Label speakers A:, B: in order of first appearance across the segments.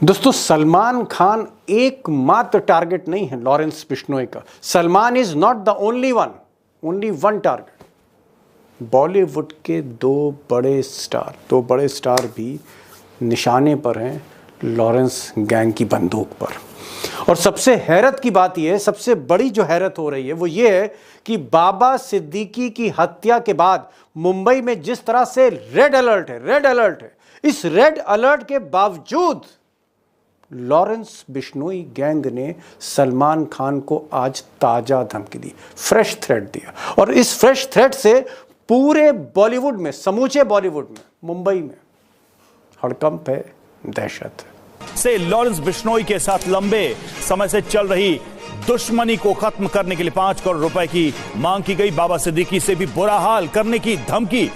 A: दोस्तों, सलमान खान एकमात्र टारगेट नहीं है लॉरेंस बिश्नोई का। Salman is not the only one target. Bollywood के दो बड़े स्टार भी निशाने पर हैं लॉरेंस गैंग की बंदूक पर। और सबसे हैरत की बात यह है, सबसे बड़ी जो हैरत हो रही है वो ये है कि बाबा सिद्दीकी की हत्या के बाद मुंबई में जिस तरह से रेड अलर्ट है, इस रेड अलर्ट के बावजूद लॉरेंस बिश्नोई गैंग ने सलमान खान को आज ताजा धमकी दी, फ्रेश थ्रेट दिया। और इस फ्रेश थ्रेट से पूरे बॉलीवुड में, समूचे बॉलीवुड में, मुंबई में हड़कंप है, दहशत है।
B: से लॉरेंस बिश्नोई के साथ लंबे समय से चल रही दुश्मनी को खत्म करने के लिए 5 करोड़ रुपए की मांग की गई। बाबा सिद्दीकी से भी बुरा हाल करने की धमकी।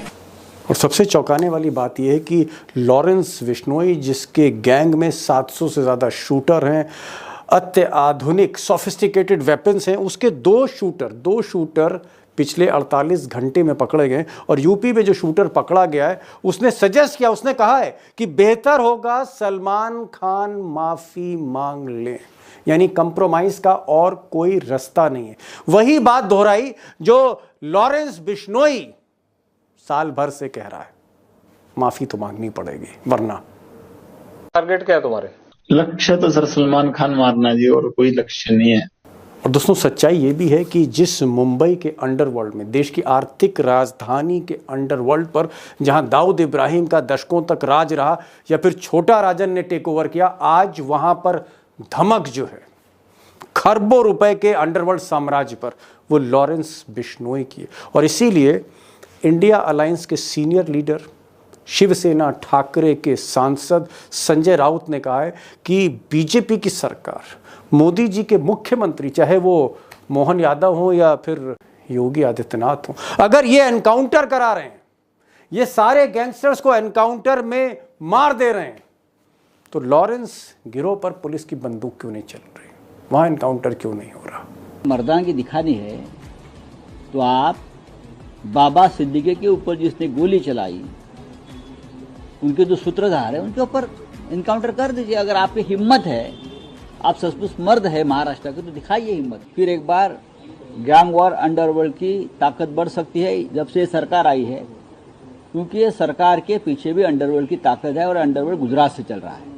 A: और सबसे चौंकाने वाली बात यह है कि लॉरेंस बिश्नोई, जिसके गैंग में 700 से ज़्यादा शूटर हैं, अत्याधुनिक सोफिस्टिकेटेड वेपन्स हैं, उसके दो शूटर पिछले 48 घंटे में पकड़े गए। और यूपी में जो शूटर पकड़ा गया है, उसने सजेस्ट किया, उसने कहा है कि बेहतर होगा सलमान खान माफ़ी मांग लें, यानी कंप्रोमाइज़ का और कोई रास्ता नहीं है। वही बात दोहराई जो लॉरेंस बिश्नोई साल भर से कह रहा है, माफी तो मांगनी पड़ेगी वरना।
C: टारगेट क्या है तुम्हारे?
D: लक्ष्य तो सर सलमान खान मारना जी, और कोई लक्ष्य नहीं है।
A: और दोस्तों, सच्चाई ये भी है कि जिस मुंबई के अंडरवर्ल्ड में, देश की आर्थिक राजधानी के अंडरवर्ल्ड पर, जहां दाऊद इब्राहिम का दशकों तक राज रहा या फिर छोटा राजन ने टेक ओवर किया, आज वहां पर धमक जो है खरबों रुपए के अंडरवर्ल्ड साम्राज्य पर, वो लॉरेंस बिश्नोई की है। और इसीलिए इंडिया अलायंस के सीनियर लीडर, शिवसेना ठाकरे के सांसद संजय राउत ने कहा है कि बीजेपी की सरकार, मोदी जी के मुख्यमंत्री, चाहे वो मोहन यादव हो या फिर योगी आदित्यनाथ हो, अगर ये एनकाउंटर करा रहे हैं, ये सारे गैंगस्टर्स को एनकाउंटर में मार दे रहे हैं, तो लॉरेंस गिरोह पर पुलिस की बंदूक क्यों नहीं चल रही, वहां एनकाउंटर क्यों नहीं हो रहा?
E: मर्दानगी दिखानी है तो आप बाबा सिद्दीकी के ऊपर जिसने गोली चलाई, उनके जो सूत्रधार है, उनके ऊपर इनकाउंटर कर दीजिए। अगर आपकी हिम्मत है, आप सचमुच मर्द है महाराष्ट्र के, तो दिखाइए हिम्मत। फिर एक बार गैंग वॉर अंडरवर्ल्ड की ताकत बढ़ सकती है जब से सरकार आई है, क्योंकि ये सरकार के पीछे भी अंडरवर्ल्ड की ताकत है और अंडरवर्ल्ड गुजरात से चल रहा है।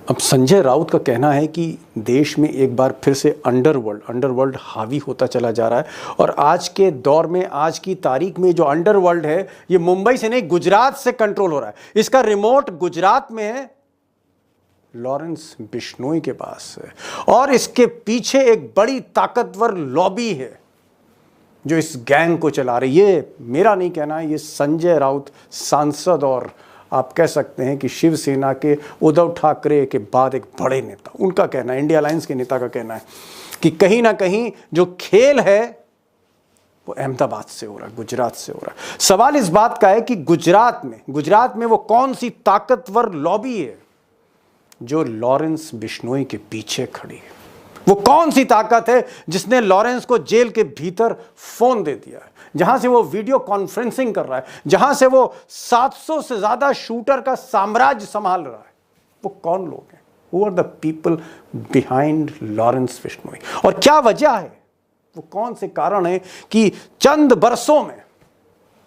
A: अब संजय राउत का कहना है कि देश में एक बार फिर से अंडरवर्ल्ड हावी होता चला जा रहा है। और आज के दौर में, आज की तारीख में जो अंडरवर्ल्ड है, ये मुंबई से नहीं, गुजरात से कंट्रोल हो रहा है। इसका रिमोट गुजरात में है, लॉरेंस बिश्नोई के पास है। और इसके पीछे एक बड़ी ताकतवर लॉबी है जो इस गैंग को चला रही है। ये मेरा नहीं कहना है, ये संजय राउत, सांसद, और आप कह सकते हैं कि शिवसेना के उद्धव ठाकरे के बाद एक बड़े नेता, उनका कहना है, इंडिया अलायंस के नेता का कहना है कि कहीं ना कहीं जो खेल है वो अहमदाबाद से हो रहा है, गुजरात से हो रहा है। सवाल इस बात का है कि गुजरात में वो कौन सी ताकतवर लॉबी है जो लॉरेंस बिश्नोई के पीछे खड़ी है? वो कौन सी ताकत है जिसने लॉरेंस को जेल के भीतर फोन दे दिया है, जहां से वो वीडियो कॉन्फ्रेंसिंग कर रहा है, जहां से वो 700 से ज्यादा शूटर का साम्राज्य संभाल रहा है? वो कौन लोग हैं? Who are the people behind Lawrence Bishnoi? और क्या वजह है, वो कौन से कारण है कि चंद बरसों में,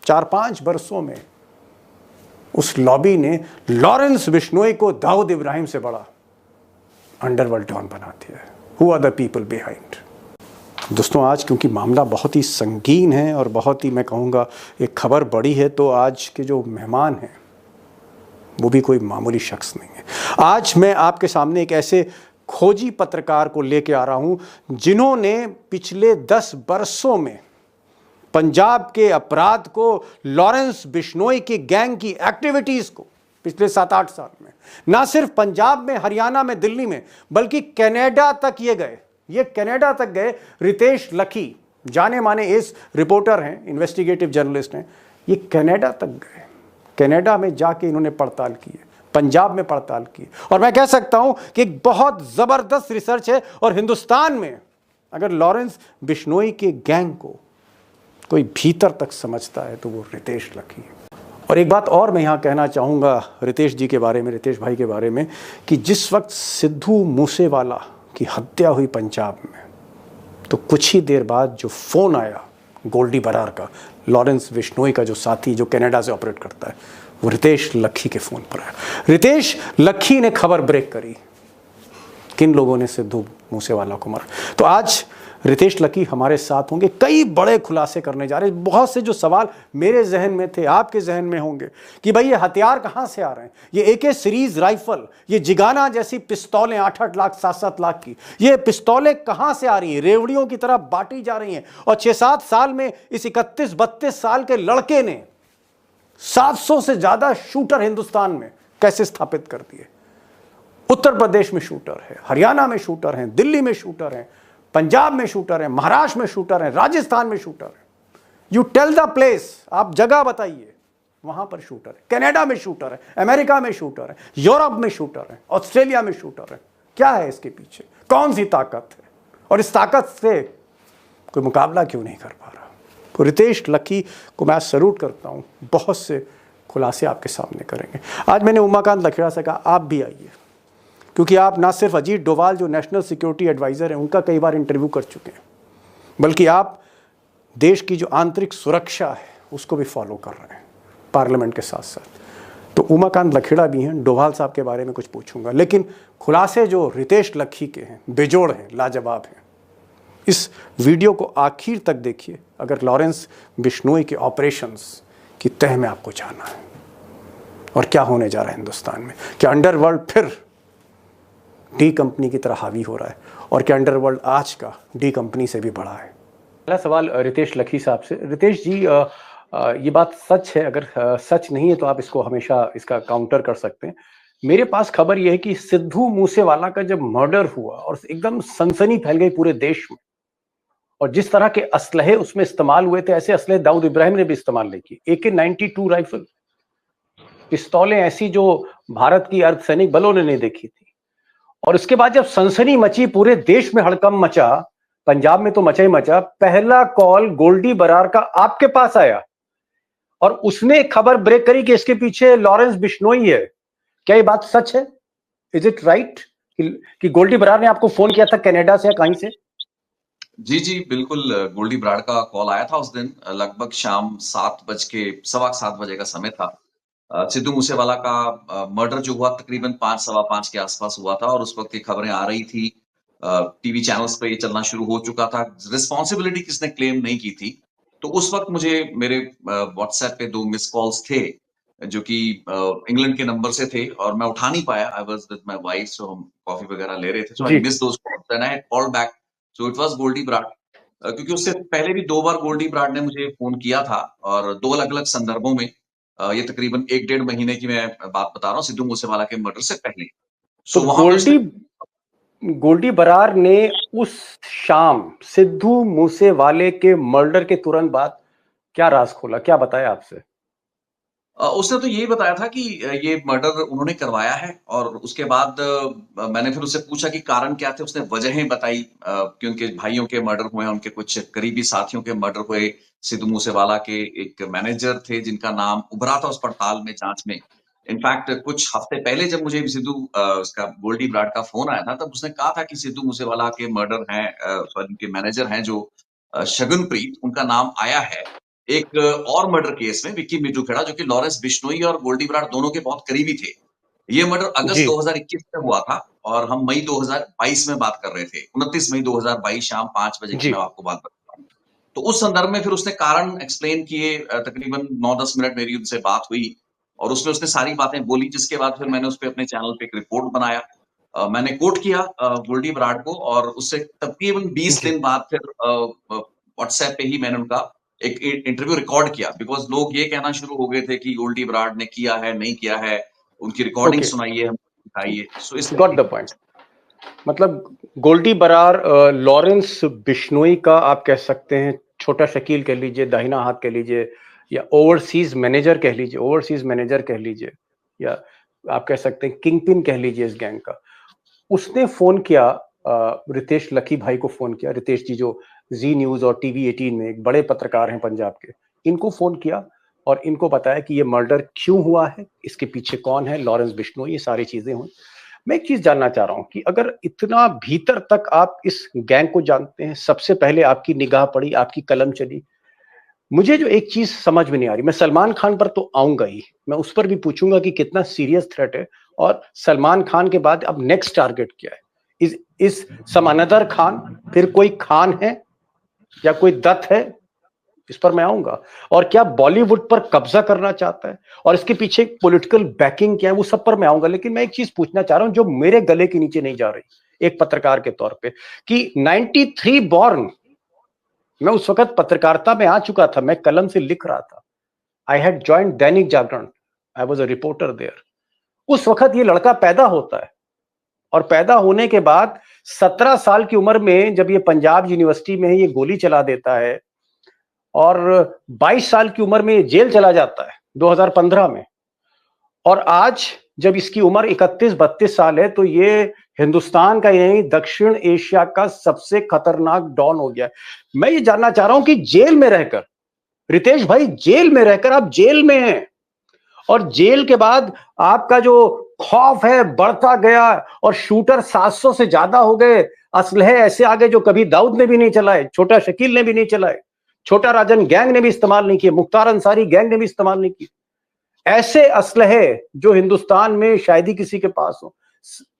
A: 4-5 बरसों में, उस लॉबी ने लॉरेंस बिश्नोई को दाऊद इब्राहिम से बड़ा अंडरवर्ल्ड डॉन बना दिया है? Who are the people behind? दोस्तों, आज क्योंकि मामला बहुत ही संगीन है और बहुत ही, मैं कहूँगा, एक खबर बड़ी है, तो आज के जो मेहमान हैं वो भी कोई मामूली शख्स नहीं है। आज मैं आपके सामने एक ऐसे खोजी पत्रकार को लेके आ रहा हूँ जिन्होंने पिछले 10 बरसों में पंजाब के अपराध को, लॉरेंस बिश्नोई की गैंग की एक्टिविटीज़ को, पिछले 7-8 साल में ना सिर्फ पंजाब में, हरियाणा में, दिल्ली में, बल्कि कनाडा तक ये कनाडा तक गए। रितेश लखी, जाने माने एस रिपोर्टर हैं, इन्वेस्टिगेटिव जर्नलिस्ट हैं, ये कनाडा तक गए। कनाडा में जाके इन्होंने पड़ताल की है, पंजाब में पड़ताल की, और मैं कह सकता हूं कि एक बहुत ज़बरदस्त रिसर्च है। और हिंदुस्तान में अगर लॉरेंस बिश्नोई के गैंग को कोई भीतर तक समझता है तो वो रितेश लखी है। और एक बात और मैं यहाँ कहना चाहूँगा रितेश जी के बारे में, रितेश भाई के बारे में, कि जिस वक्त सिद्धू मूसेवाला की हत्या हुई पंजाब में, तो कुछ ही देर बाद जो फ़ोन आया गोल्डी बरार का, लॉरेंस बिश्नोई का जो साथी जो कनाडा से ऑपरेट करता है, वो रितेश लखी के फ़ोन पर आया। रितेश लखी ने खबर ब्रेक करी किन लोगों ने सिद्धू मूसेवाला को मारा। तो आज रितेश लखी हमारे साथ होंगे, कई बड़े खुलासे करने जा रहे हैं। बहुत से जो सवाल मेरे जहन में थे, आपके जहन में होंगे कि भाई ये हथियार कहाँ से आ रहे हैं, ये AK सीरीज राइफल, ये जिगाना जैसी पिस्तौलें 8-8 लाख 7-7 लाख की, ये पिस्तौलें कहाँ से आ रही हैं, रेवड़ियों की तरह बांटी जा रही हैं। और 6-7 साल में इस 31-32 साल के लड़के ने 700 से ज्यादा शूटर हिंदुस्तान में कैसे स्थापित कर दिए। उत्तर प्रदेश में शूटर है, हरियाणा में शूटर हैं, दिल्ली में शूटर हैं, पंजाब में शूटर हैं, महाराष्ट्र में शूटर हैं, राजस्थान में शूटर हैं। यू टेल द प्लेस, आप जगह बताइए, वहां पर शूटर है। कनाडा में शूटर है, अमेरिका में शूटर है, यूरोप में शूटर है, ऑस्ट्रेलिया में शूटर है। क्या है इसके पीछे, कौन सी ताकत है, और इस ताकत से कोई मुकाबला क्यों नहीं कर पा रहा। तो रितेश लखी को मैं सैल्यूट करता हूं, बहुत से खुलासे आपके सामने करेंगे। आज मैंने उमाकांत लखेड़ा से कहा आप भी आइए, क्योंकि आप ना सिर्फ अजीत डोभाल जो नेशनल सिक्योरिटी एडवाइज़र हैं उनका कई बार इंटरव्यू कर चुके हैं, बल्कि आप देश की जो आंतरिक सुरक्षा है उसको भी फॉलो कर रहे हैं पार्लियामेंट के साथ साथ। तो उमाकांत लखेड़ा भी हैं, डोभाल साहब के बारे में कुछ पूछूंगा, लेकिन खुलासे जो रितेश लखी के हैं बेजोड़ हैं, लाजवाब हैं। इस वीडियो को आखिर तक देखिए अगर लॉरेंस बिश्नोई के ऑपरेशंस की तह में आपको जाना है और क्या होने जा रहा है हिंदुस्तान में। क्या अंडरवर्ल्ड फिर डी कंपनी की तरह हावी हो रहा है, और क्या अंडरवर्ल्ड आज का डी कंपनी से भी बड़ा है। पहला सवाल रितेश लखी साहब से। रितेश जी, ये बात सच है, अगर सच नहीं है तो आप इसको हमेशा इसका काउंटर कर सकते हैं। मेरे पास खबर यह है कि सिद्धू मूसेवाला का जब मर्डर हुआ और एकदम सनसनी फैल गई पूरे देश में, और जिस तरह के असलहे उसमें इस्तेमाल हुए थे, ऐसे असलहे दाऊद इब्राहिम ने भी इस्तेमाल नहीं किए। AK-92 राइफल, पिस्तौलें ऐसी जो भारत की अर्धसैनिक बलों ने नहीं देखी थी। और उसके बाद जब सनसनी मची, पूरे देश में हड़कंप मचा, पंजाब में तो मचा ही मचा, पहला कॉल गोल्डी बरार का आपके पास आया और उसने खबर ब्रेक करी कि इसके पीछे लॉरेंस बिश्नोई है। क्या ये बात सच है? इज इट राइट कि गोल्डी बरार ने आपको फोन किया था कनाडा से या कहीं से?
F: जी जी बिल्कुल, गोल्डी बराड़ का कॉल आया था उस दिन। लगभग शाम 7:15 बजे का समय था। सिद्धू मूसेवाला का मर्डर जो हुआ तकरीबन 5-5:15 के आसपास हुआ था, और उस वक्त ये खबरें आ रही थी, टीवी चैनल्स पे ये चलना शुरू हो चुका था। रिस्पॉन्सिबिलिटी किसने क्लेम नहीं की थी। तो उस वक्त मुझे मेरे व्हाट्सएप पे 2 मिस कॉल्स थे जो कि इंग्लैंड के नंबर से थे, और मैं उठा नहीं पाया। I was with my wife, so हम कॉफी वगैरह ले रहे थे, so I miss those calls and I called back. So it was Goldy Brar, क्योंकि उससे पहले भी 2 बार गोल्डी बराड़ ने मुझे फोन किया था, और 2 अलग-अलग संदर्भों में। ये तकरीबन 1-1.5 महीने की मैं बात बता रहा हूँ, सिद्धू मूसेवाला के मर्डर से पहले।
A: तो गोल्डी बरार ने उस शाम सिद्धू मूसेवाले के मर्डर के तुरंत बाद क्या राज खोला, क्या बताया आपसे?
F: उसने तो यही बताया था कि ये मर्डर उन्होंने करवाया है, और उसके बाद मैंने फिर उससे पूछा कि कारण क्या थे। उसने वजहें बताई कि उनके भाइयों के मर्डर हुए, उनके कुछ करीबी साथियों के मर्डर हुए। सिद्धू मूसेवाला के एक मैनेजर थे जिनका नाम उभरा था उस पड़ताल में, जांच में। इनफैक्ट कुछ हफ्ते पहले जब मुझे उसका गोल्डी बराड़ का फोन आया था, तब उसने कहा था कि सिद्धू मूसेवाला के मर्डर हैं, सॉरी उनके मैनेजर हैं जो शगुनप्रीत, उनका नाम आया है एक और मर्डर केस में, विक्की मिट्टू खेड़ा, जो कि लॉरेंस बिश्नोई और गोल्डी बराड़ दोनों के बहुत करीबी थे। ये मर्डर अगस्त 2021 में हुआ था, और हम मई 2022 में बात कर रहे थे। 29 मई 2022 शाम 5 बजे की मैं आपको बात बता रहा हूँ। तो उस संदर्भ में फिर उसने कारण एक्सप्लेन किए। तकरीबन 9-10 मिनट मेरी उनसे बात हुई, और उसमें उसने सारी बातें बोली, जिसके बाद फिर मैंने उस पर अपने चैनल पे एक रिपोर्ट बनाया। मैंने कोट किया गोल्डी बराड़ को, और उससे तकरीबन 20 दिन बाद फिर व्हाट्सएप पे ही मैंने उनका एक इंटरव्यू रिकॉर्ड किया, बिकॉज लोग ये कहना शुरू हो गए थे कि गोल्डी बराड़ ने किया है, नहीं किया है, उनकी रिकॉर्डिंग सुनाइए, हम दिखाइए। सो इस
A: गॉट द पॉइंट। मतलब गोल्डी बराड़ लॉरेंस बिश्नोई का आप कह सकते हैं छोटा शकील कह लीजिए, दाहिना हाथ कह लीजिए, या ओवरसीज मैनेजर कह लीजिए, या आप कह सकते हैं किंग पिन कह लीजिए इस गैंग का। उसने फोन किया, रितेश लखी भाई को फोन किया। रितेश जी जो जी न्यूज और TV 18 में एक बड़े पत्रकार हैं पंजाब के, इनको फोन किया और इनको बताया कि ये मर्डर क्यों हुआ है, इसके पीछे कौन है, लॉरेंस बिश्नोई, ये सारी चीजें हुई। मैं एक चीज जानना चाह रहा हूं कि अगर इतना भीतर तक आप इस गैंग को जानते हैं, सबसे पहले आपकी निगाह पड़ी, आपकी कलम चली, मुझे जो एक चीज समझ में नहीं आ रही, मैं सलमान खान पर तो आऊंगा ही, मैं उस पर भी पूछूंगा कि कितना सीरियस थ्रेट है और सलमान खान के बाद अब नेक्स्ट टारगेट क्या है। इस सम अनदर खान, फिर कोई खान है या कोई दत्त है, इस पर मैं आऊंगा। और क्या बॉलीवुड पर कब्जा करना चाहता है और इसके पीछे पॉलिटिकल बैकिंग क्या है, वो सब पर मैं आऊंगा। लेकिन मैं एक चीज पूछना चाह रहा हूं जो मेरे गले के नीचे नहीं जा रही एक पत्रकार के तौर पे, कि 93 बॉर्न, मैं उस वक्त पत्रकारिता में आ चुका था, मैं कलम से लिख रहा था, आई had joined Dainik Jagran, I was a reporter there. उस वक्त ये लड़का पैदा होता है और पैदा होने के बाद 17 साल की उम्र में जब ये पंजाब यूनिवर्सिटी में ये गोली चला देता है और 22 साल की उम्र में ये जेल चला जाता है 2015 में, और आज जब इसकी उम्र 31-32 साल है तो ये हिंदुस्तान का नहीं दक्षिण एशिया का सबसे खतरनाक डॉन हो गया है। मैं ये जानना चाह रहा हूं कि जेल में रहकर, रितेश भाई जेल में रहकर, आप जेल में हैं और जेल के बाद आपका जो खौफ है बढ़ता गया और शूटर 700 से ज्यादा हो गए, असलहे ऐसे आ गए जो कभी दाऊद ने भी नहीं चलाए, छोटा शकील ने भी नहीं चलाए, छोटा राजन गैंग ने भी इस्तेमाल नहीं किए, मुख्तार अंसारी गैंग ने भी इस्तेमाल नहीं किए, ऐसे असलहे जो हिंदुस्तान में शायद ही किसी के पास हो।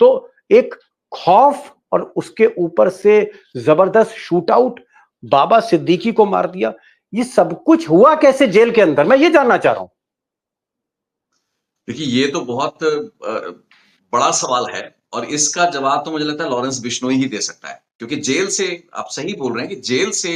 A: तो एक खौफ और उसके ऊपर से जबरदस्त शूट आउट, बाबा सिद्दीकी को मार दिया, ये सब कुछ हुआ कैसे जेल के अंदर, मैं ये जानना चाह रहा हूं।
F: देखिए, ये तो बहुत बड़ा सवाल है और इसका जवाब तो मुझे लगता है लॉरेंस बिश्नोई ही दे सकता है, क्योंकि जेल से, आप सही बोल रहे हैं कि जेल से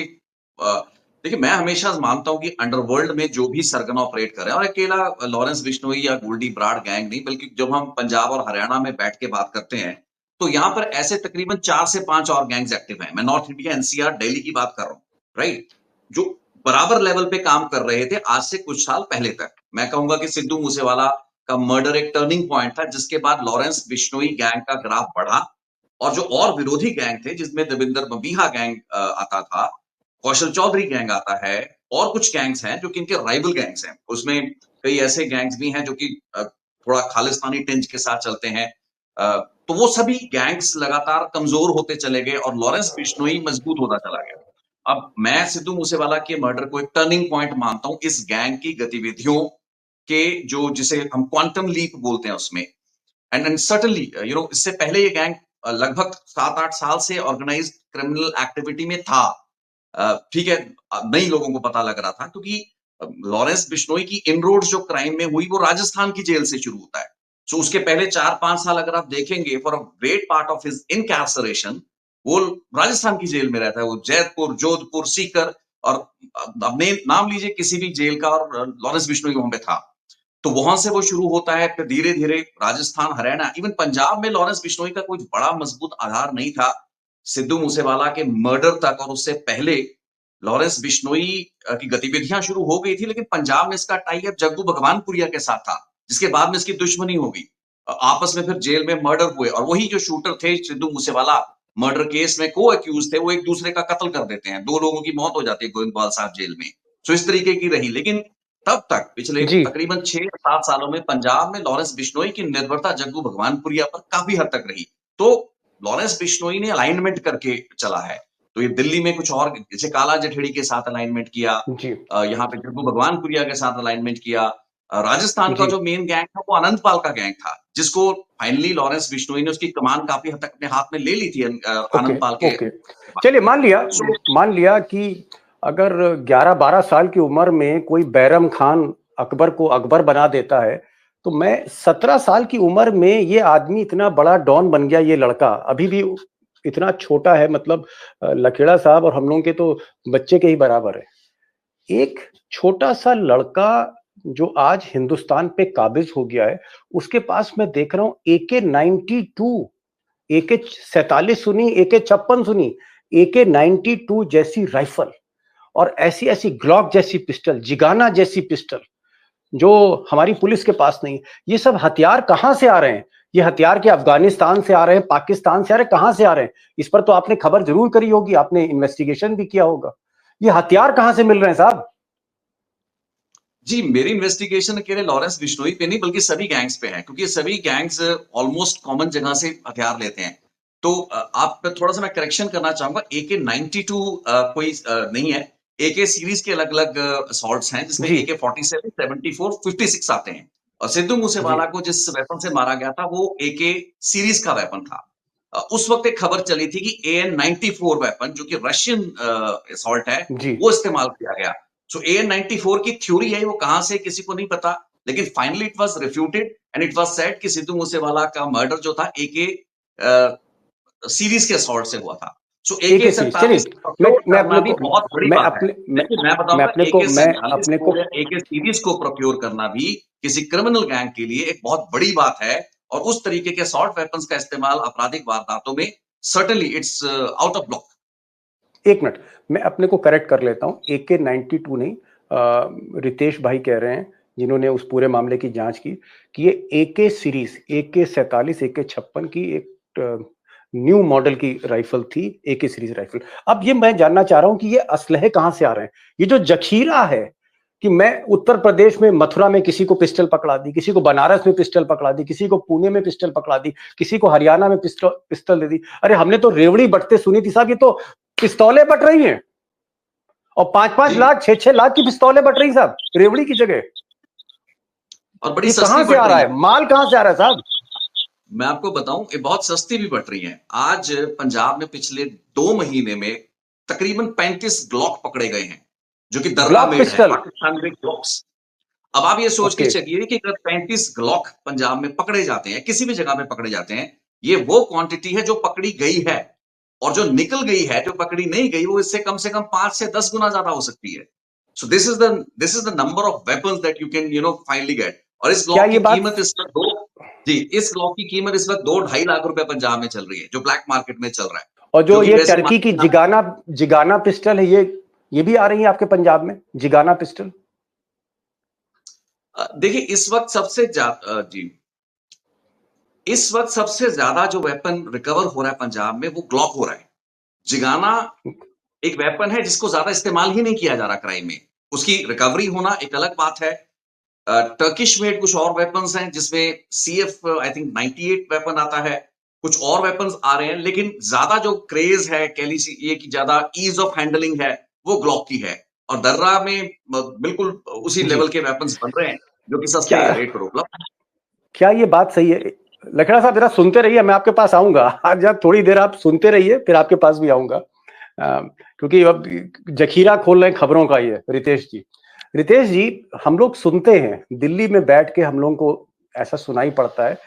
F: देखिए, मैं हमेशा मानता हूं कि अंडरवर्ल्ड में जो भी सरगना ऑपरेट कर रहे हैं, और अकेला लॉरेंस बिश्नोई या गोल्डी ब्राड गैंग नहीं, बल्कि जब हम पंजाब और हरियाणा में बैठ के बात करते हैं तो यहां पर ऐसे तकरीबन 4 से 5 और गैंग्स एक्टिव हैं। मैं नॉर्थ इंडिया, एनसीआर, दिल्ली की बात कर रहा हूं, राइट, जो बराबर लेवल पे काम कर रहे थे आज से कुछ साल पहले तक। मैं कहूंगा कि सिद्धू मूसेवाला का मर्डर एक टर्निंग पॉइंट था, जिसके बाद लॉरेंस बिश्नोई गैंग का ग्राफ बढ़ा और जो और विरोधी गैंग थे, जिसमें देविंदर मबीहा गैंग आता था, कौशल चौधरी गैंग आता है, और कुछ गैंग्स हैं जो कि इनके राइवल गैंग्स हैं। उसमें कई ऐसे गैंग्स भी हैं जो कि थोड़ा खालिस्तानी टिंज के साथ चलते हैं। तो वो सभी गैंग्स लगातार कमजोर होते चले गए और लॉरेंस बिश्नोई मजबूत होता चला गया। अब मैं सिद्धू मूसेवाला के मर्डर को एक टर्निंग पॉइंट मानता हूं इस गैंग की गतिविधियों के, जो जिसे हम क्वांटम लीप बोलते हैं उसमें। एंड सर्टेनली इससे पहले ये गैंग लगभग 7-8 साल से ऑर्गेनाइज्ड क्रिमिनल एक्टिविटी में था। ठीक है, नई लोगों को पता लग रहा था, क्योंकि लॉरेंस बिश्नोई की इनरोड्स जो क्राइम में हुई वो राजस्थान की जेल से शुरू होता है। सो उसके पहले 4-5 साल अगर आप देखेंगे, for a great part of his incarceration वो राजस्थान की जेल में रहता है। वो जैतपुर, जोधपुर, सीकर, और अपने नाम लीजिए किसी भी जेल का, और लॉरेंस बिश्नोई वहां पे था। तो वहां से वो शुरू होता है, फिर धीरे धीरे राजस्थान, हरियाणा, इवन पंजाब में लॉरेंस बिश्नोई का कोई बड़ा मजबूत आधार नहीं था सिद्धू मूसेवाला के मर्डर तक, और उससे पहले लॉरेंस बिश्नोई की गतिविधियां शुरू हो गई थी, लेकिन पंजाब में इसका टाई अप जग्गू भगवानपुरिया के साथ था, जिसके बाद में इसकी दुश्मनी हो गई। आपस में फिर जेल में मर्डर हुए, और वही जो शूटर थे सिद्धू मूसेवाला मर्डर केस में को एक्यूज थे, वो एक दूसरे का कत्ल कर देते हैं। 2 लोगों की मौत हो जाती है गोविंदवाल साहब जेल में। सो इस तरीके की रही। लेकिन तब तक पिछले
A: जी
F: तकरीबन 6-7 सालों में पंजाब में लॉरेंस बिश्नोई की निर्भरता जग्गू भगवानपुरिया पर काफी हद तक रही। तो लॉरेंस बिश्नोई ने अलाइनमेंट करके चला है। तो ये दिल्ली में कुछ और, जैसे काला जठेड़ी के साथ अलाइनमेंट किया,
A: जी
F: यहाँ पे जग्गू भगवानपुरिया के साथ अलाइनमेंट किया। राजस्थान का
A: जी
F: जो मेन गैंग था वो अनंतपाल का गैंग था, जिसको फाइनली लॉरेंस बिश्नोई ने उसकी कमान काफी हद तक अपने हाथ में ले ली थी
A: ओके
F: अनंतपाल के।
A: ओके चलिए, मान लिया कि अगर 11-12 साल की उम्र में कोई बैरम खान अकबर को अकबर बना देता है, तो मैं 17 साल की उम्र में ये आदमी इतना बड़ा डॉन बन गया, ये लड़का अभी भी इतना छोटा है, मतलब लखेड़ा साहब और हम लोगों के तो बच्चे के ही बराबर है। एक छोटा सा लड़का जो आज हिंदुस्तान पे काबिज हो गया है, उसके पास मैं देख रहा हूं AK-92, AK-47 सुनी, AK-56 सुनी, AK-92 जैसी राइफल और ऐसी ऐसी ग्लॉक जैसी पिस्टल, जिगाना जैसी पिस्टल, जो हमारी पुलिस के पास नहीं। ये सब हथियार कहां से आ रहे हैं? ये हथियार के अफगानिस्तान से आ रहे हैं, पाकिस्तान से आ रहे हैं, कहां से आ रहे हैं? इस पर तो आपने खबर जरूर करी होगी, आपने इन्वेस्टिगेशन भी किया होगा। ये हथियार कहां से मिल रहे हैं साहब?
F: जी, मेरी इन्वेस्टिगेशन अकेले लॉरेंस बिश्नोई पे नहीं बल्कि सभी गैंग्स पे है, क्योंकि सभी गैंग्स ऑलमोस्ट कॉमन जगह से हथियार लेते हैं। तो आप थोड़ा-सा मैं करेक्शन करना चाहूँगा, AK-92 कोई नहीं है। AK सीरीज़ के अलग-अलग असॉल्ट्स हैं, जिसमें
A: जी
F: AK-47, 74, 56 आते हैं। और सिद्धू
A: जी।
F: मूसेवाला को जिस वेपन से मारा गया था, वो AK सीरीज़ का वेपन था। उस वक़्त एक खबर चली थी कि AN-94 वेपन, जो कि रशियन असॉल्ट है,
A: जी
F: वो इस्तेमाल किया गया। सो AN-94 की थ्योरी है, वो कहाँ से किसी को नहीं पता, लेकिन finally it was refuted and it was said कि सिद्धू मूसेवाला का मर्डर जो था AK अ, सीरीज़ के असॉल्ट से हुआ था। सो
A: एक ही सीरीज चलिए।
F: AK-47 प्रोक्योर
A: मैं
F: करना
A: अपने
F: भी
A: को
F: बहुत बड़ी
A: मैं
F: बात है।
A: अपने
F: देखिए, मैं
A: मैं
F: बताऊँगा
A: अपने को मैं
F: AK-47
A: अपने
F: को
A: को
F: या AK सीरीज़ को प्रोक्योर करना भी किसी क्रिमिनल गैंग के लिए एक बहुत बड़ी बात है, और उस तरीके के असॉल्ट वेपन्स का इस्तेमाल आपराधिक वारदातों में certainly it's out of block.
A: एक मिनट, मैं अपने को करेक्ट कर लेता हूँ। AK-92 नहीं, रितेश भाई कह रहे हैं जिन्होंने उस पूरे मामले की जांच की कि ये AK सीरीज, AK-47, AK-56 की एक न्यू मॉडल की राइफल थी, AK सीरीज राइफल। अब ये मैं जानना चाह रहा हूं कि ये असलहे कहां से आ रहे हैं। ये जो जखीरा है कि मैं उत्तर प्रदेश में मथुरा में किसी को पिस्टल पकड़ा दी, किसी को बनारस में पिस्टल पकड़ा दी, किसी को पुणे में पिस्टल पकड़ा दी, किसी को हरियाणा में पिस्टल दे दी। अरे हमने तो रेवड़ी बटते सुनी थी साहब, ये तो पिस्तौलें बट रही हैं, और 5-5
F: जी,
A: लाख 6-6 लाख की पिस्तौलें बट रही साहब रेवड़ी की जगह।
F: और बड़ी
A: ये
F: सस्ती
A: कहां से
F: पड़
A: आ रहा
F: रही
A: है,
F: है।
A: माल कहां से आ रहा है साहब?
F: मैं आपको बताऊं, ये बहुत सस्ती भी पड़ रही हैं। आज पंजाब में पिछले 2 महीने में तकरीबन 35 ग्लॉक पकड़े गए हैं, जो कि दर्रा
A: ग्लॉक
F: मेड है,
A: पिस्टल।
F: Pakistan made Glocks. अब आप ये सोच के
A: ओके।
F: चलिए कि अगर 35 ग्लॉक पंजाब में पकड़े जाते हैं, किसी भी जगह में पकड़े जाते हैं, ये वो क्वांटिटी है जो पकड़ी गई है, और जो निकल गई है, जो पकड़ी नहीं गई, वो इससे कम से कम 5 से 10 गुना ज्यादा हो सकती है। So this is the number of weapons that you can finally get. और इस
A: क्या
F: ग्लॉक
A: ये
F: की
A: बात
F: कीमत इस वक्त 2 जी, इस ग्लॉक की कीमत इस वक्त 2 ढाई लाख रुपए पंजाब में चल रही है, जो ब्लैक मार्केट में चल रहा है,
A: और
F: जो
A: जो
F: कि
A: ये
F: वैसे
A: टर्की की
F: मार्केट।
A: जिगाना जिगाना पिस्टल है, ये भी आ रही है आपके पंजाब में, जिगाना पिस्टल?
F: देखिए, इस वक्त सबसे ज्यादा जो वेपन रिकवर हो रहा है पंजाब में, वो ग्लॉक हो रहा है। जिगाना एक वेपन है जिसको ज्यादा इस्तेमाल ही नहीं किया जा रहा क्राइम में। उसकी रिकवरी होना एक अलग बात है। टर्किश मेड कुछ और वेपन्स हैं, जिसमें CF आई थिंक 98 वेपन आता है। कुछ और वेपन्स आ रहे हैं, लेकिन ज्यादा जो क्रेज है, कह लीजिए ये कि ज्यादा ईज ऑफ हैंडलिंग है, वो ग्लॉक की है। और दर्रा में बिल्कुल उसी
A: जी।
F: लेवल के वेपन्स बन रहे हैं, जो कि सस्ते
A: क्या
F: रेट पर उपलब्ध हैं।
A: क्या ये बात सही है? लखड़ा साहब जरा सुनते रहिए, मैं आपके पास आऊंगा आज। आप थोड़ी देर आप सुनते रहिए, फिर आपके पास भी आऊंगा। क्योंकि अब जखीरा खोल रहे हैं खबरों का ये रितेश जी। रितेश जी, हम लोग सुनते हैं दिल्ली में बैठ के, हम लोगों को ऐसा सुनाई पड़ता है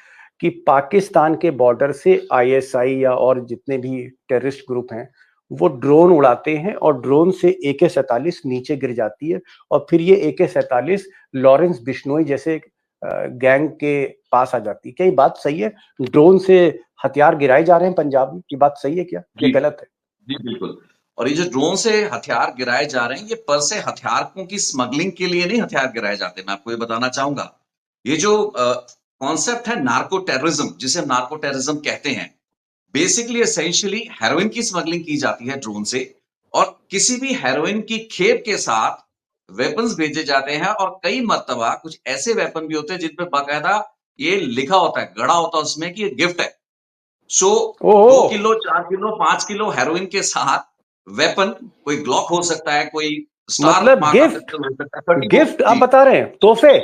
A: कि पाकिस्तान के बॉर्डर से ISI या और जितने भी टेररिस्ट ग्रुप हैं, वो ड्रोन उड़ाते हैं और ड्रोन से AK-47 नीचे गिर जाती है, और फिर ये AK-47 लॉरेंस बिश्नोई जैसे गैंग के पास आ जाती है। क्या ये बात सही है? ड्रोन से हथियार गिराए जा रहे हैं पंजाब में, ये बात सही है क्या, ये
F: जी,
A: गलत है?
F: जी, बिल्कुल। और ये जो ड्रोन से हथियार गिराए जा रहे हैं, ये पर से हथियारों की स्मगलिंग के लिए नहीं हथियार गिराए जाते, मैं आपको ये बताना चाहूँगा। ये जो कॉन्सेप्ट है नार्को टेररिज्म, जिसे हम नार्को टेररिज्म कहते हैं, बेसिकली एसेंशियली हेरोइन की स्मगलिंग की जाती है ड्रोन से, और किसी भी हेरोइन की खेप के साथ वेपन्स भेजे जाते हैं, और कई मर्तबा कुछ ऐसे वेपन भी होते हैं जिन पे बाकायदा ये लिखा होता है, गड़ा होता है उसमें कि ये गिफ्ट है। सो 2
A: ओहो।
F: किलो, 4 किलो, 5 किलो हेरोइन के साथ वेपन, कोई ग्लॉक हो सकता है, कोई स्टार
A: मतलब
F: मार्क का
A: गिफ्ट,
F: पिस्टल हो सकता है, 34।
A: गिफ्ट आप
F: जी,
A: बता रहे हैं, तोहफे?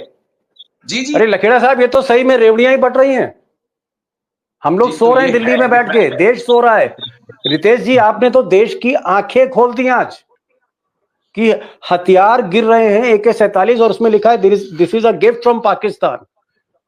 F: जी, जी,
A: अरे लखेड़ा साहब, ये तो सही में रेवड़ियां ही बट रही हैं। हम लोग
F: जी,
A: सो
F: तो
A: रहे
F: ये
A: हैं दिल्ली
F: है
A: में बैठ के,
F: इनफैक्ट।
A: देश सो रहा है। रितेश जी, आपने तो देश की आंखें खोल दी आज कि हथियार गिर रहे हैं AK-47, और उसमें लिखा है this is a gift from Pakistan.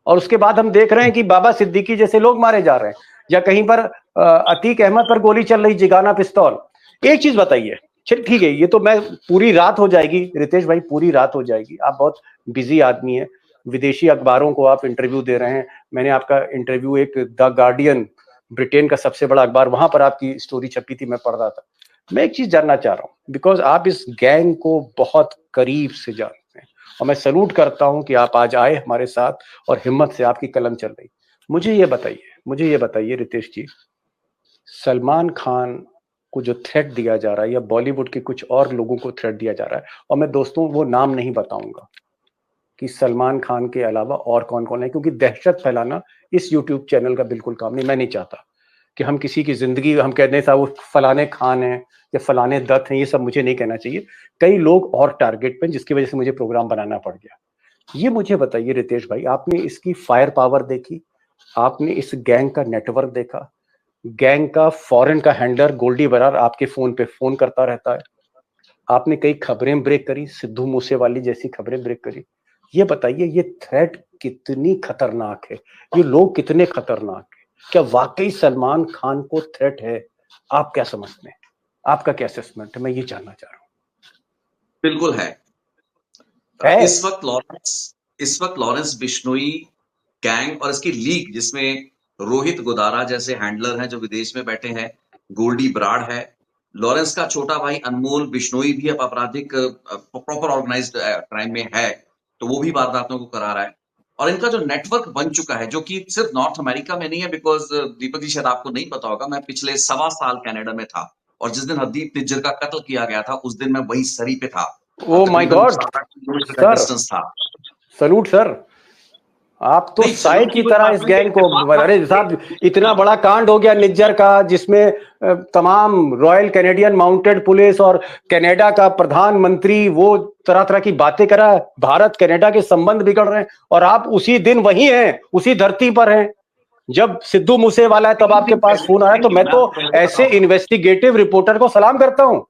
A: और उसके बाद हम देख रहे हैं कि बाबा सिद्दीकी जैसे लोग मारे जा रहे हैं, या कहीं पर अतीक अहमद पर गोली चल रही, जिगाना पिस्तौल। एक चीज बताइए, चल ठीक है, ये तो मैं पूरी रात हो जाएगी रितेश भाई, पूरी रात हो जाएगी। आप बहुत बिजी आदमी हैं, विदेशी अखबारों को आप इंटरव्यू दे रहे हैं। मैंने आपका इंटरव्यू एक द गार्डियन, ब्रिटेन का सबसे बड़ा अखबार, वहां पर आपकी स्टोरी छपी थी, मैं पढ़ रहा था। मैं एक चीज जानना चाह रहा हूँ, बिकॉज आप इस गैंग को बहुत करीब से जानते हैं, और मैं सलूट करता हूं कि आप आज आए हमारे साथ, और हिम्मत से आपकी कलम चल रही। मुझे ये बताइए रितेश जी, सलमान खान को जो थ्रेट दिया जा रहा है, या बॉलीवुड के कुछ और लोगों को थ्रेट दिया जा रहा है, और मैं दोस्तों वो नाम नहीं बताऊंगा, कि सलमान खान के अलावा और कौन कौन है, क्योंकि दहशत फैलाना इस यूट्यूब चैनल का बिल्कुल काम नहीं। मैं नहीं चाहता कि हम किसी की जिंदगी, हम कहने साहब वो फलाने खान है या फलाने दत्त हैं, ये सब मुझे नहीं कहना चाहिए। कई लोग और टारगेट पे, जिसकी वजह से मुझे प्रोग्राम बनाना पड़ गया। ये मुझे बताइए रितेश भाई, आपने इसकी फायर पावर देखी, आपने इस गैंग का नेटवर्क देखा, गैंग का फॉरेन का हैंडलर गोल्डी बरार आपके फोन पे फोन करता रहता है, आपने कई खबरें ब्रेक करी, सिद्धू मूसेवाली जैसी खबरें ब्रेक करी। ये बताइए ये थ्रेट कितनी खतरनाक है, ये लोग कितने खतरनाक है, क्या वाकई सलमान खान को थ्रेट है? आप क्या समझते हैं, आपका क्या असेसमेंट है, मैं ये जानना चाह रहा हूँ।
F: बिल्कुल है।
A: है?
F: इस वक्त लॉरेंस बिश्नोई गैंग और इसकी लीग, जिसमें रोहित गोदारा जैसे हैंडलर हैं जो विदेश में बैठे हैं, गोल्डी बराड़ है, लॉरेंस का छोटा भाई अनमोल बिश्नोई भी अब आपराधिक प्रॉपर ऑर्गेनाइज्ड क्राइम में है, तो वो भी वारदातों को करा रहा है। और इनका जो नेटवर्क बन चुका है, जो कि सिर्फ नॉर्थ अमेरिका में नहीं है, बिकॉज दीपक जी शायद आपको नहीं पता होगा, मैं पिछले 1.25 साल कनाडा में था, और जिस दिन हरदीप निज्जर का कत्ल किया गया था उस दिन मैं वही सरी पे था।
A: Oh my God sir,
F: distance था।
A: सलूट सर, आप तो
F: नहीं,
A: साइड
F: सलूट
A: की
F: की कोई
A: तरह
F: बात
A: इस
F: नहीं
A: गैंग को,
F: है।
A: अरे साहब इतना बड़ा कांड हो गया निज्जर का, जिसमें तमाम रॉयल कैनेडियन माउंटेड पुलिस और कनाडा का प्रधानमंत्री वो तरह तरह की बातें करा, भारत कनाडा के संबंध बिगड़ रहे हैं, और आप उसी दिन वही हैं, उसी धरती पर हैं जब सिद्धू मूसेवाला है, तब आपके पास फोन आया। तो मैं तो ऐसे इन्वेस्टिगेटिव रिपोर्टर को सलाम करता हूं।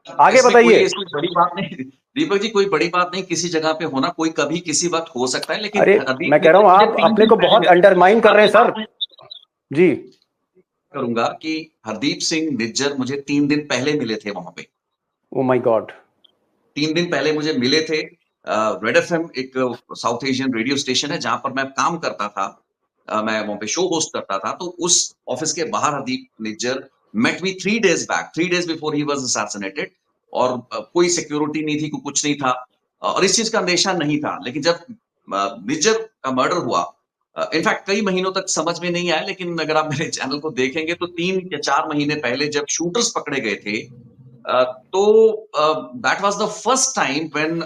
A: आगे बताइए।
F: कोई बड़ी बात नहीं दीपक जी, कोई बड़ी बात नहीं, किसी जगह पे होना कोई कभी किसी वक्त हो सकता है, लेकिन
A: अरे मैं कह रहा हूं आप अपने को बहुत अंडरमाइन कर रहे हैं सर जी।
F: करूंगा कि हरदीप सिंह निज्जर मुझे 3 दिन पहले मिले थे वहां पे।
A: Oh my God.
F: 3 दिन पहले मुझे मिले थे। रेड एफएम एक साउथ एशियन रेडियो स्टेशन है जहां पर मैं काम करता था, मैं वहां पे शो होस्ट करता था, तो उस ऑफिस के बाहर Hardeep Nijjar met me 3 days back, 3 days before he was assassinated, और कोई सिक्योरिटी नहीं थी, कुछ नहीं था, और इस चीज का अंदेशा नहीं था। लेकिन जब निज्जर का मर्डर हुआ, इनफैक्ट कई महीनों तक समझ में नहीं आया, लेकिन अगर आप मेरे चैनल को देखेंगे तो 3 या 4 महीने पहले जब शूटर्स पकड़े गए थे, तो that was the first time when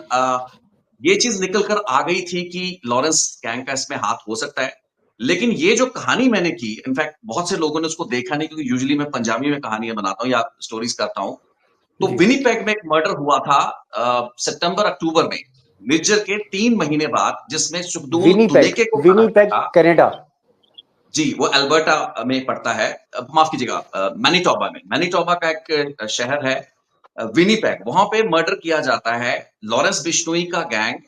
F: ये चीज निकल कर आ गई थी कि लॉरेंस गैंग का इसमें हाथ हो सकता है। लेकिन ये जो कहानी मैंने की, इनफैक्ट बहुत से लोगों ने उसको देखा नहीं, क्योंकि यूजुअली मैं पंजाबी में कहानियां बनाता हूं या स्टोरीज करता हूं। तो विनीपेग में एक मर्डर हुआ था सितंबर अक्टूबर में, निज्जर के 3 महीने बाद, जिसमें सुखदूल दुलेके को
A: विनीपेग कनाडा।
F: जी, वो अल्बर्टा में पड़ता है, माफ कीजिएगा मैनिटोबा में, मैनिटोबा का एक शहर है विनीपेग, वहां पे मर्डर किया जाता है लॉरेंस बिश्नोई का गैंग।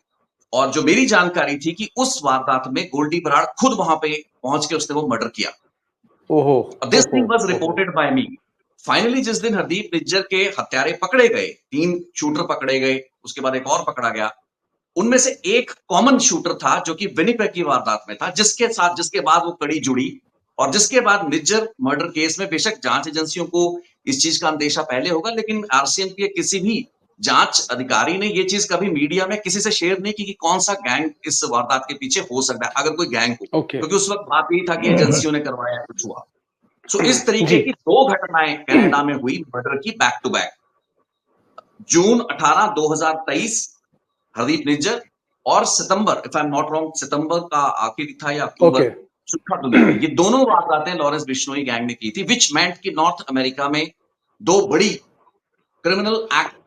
F: और जो मेरी जानकारी थी कि उस वारदात में गोल्डी बराड़ खुद वहां पे पहुंच के उसने वो मर्डर किया।
A: ओहो।
F: This thing was reported by me. Finally जिस दिन हरदीप निज्जर के हत्यारे पकड़े गए, 3 शूटर पकड़े गए, उसके बाद एक और पकड़ा गया, उनमें से एक कॉमन शूटर था जो कि विनीपेग की वारदात में था, जिसके बाद वो कड़ी जुड़ी, और जिसके बाद निज्जर मर्डर केस में बेशक जांच एजेंसियों को इस चीज का अंदेशा पहले होगा, लेकिन आरसीएम के किसी भी जांच अधिकारी ने ये चीज कभी मीडिया में किसी से शेयर नहीं की कि कौन सा गैंग इस वारदात के पीछे हो सकता है, अगर कोई गैंग हो, क्योंकि उस वक्त बात यही था कि एजेंसियों ने करवाया, कुछ हुआ। सो इस तरीके की 2 घटनाएं कनाडा में हुई मर्डर की, back to back. June 18, 2023 Hardeep Nijjar, और सितंबर, if I am not wrong, सितंबर का आखिरी था या अक्टूबर, सुखा दुलेके, ये दोनों वारदातें लॉरेंस बिश्नोई गैंग ने की थी, विच मेंट कि नॉर्थ अमेरिका में 2 बड़ी क्रिमिनल एक्ट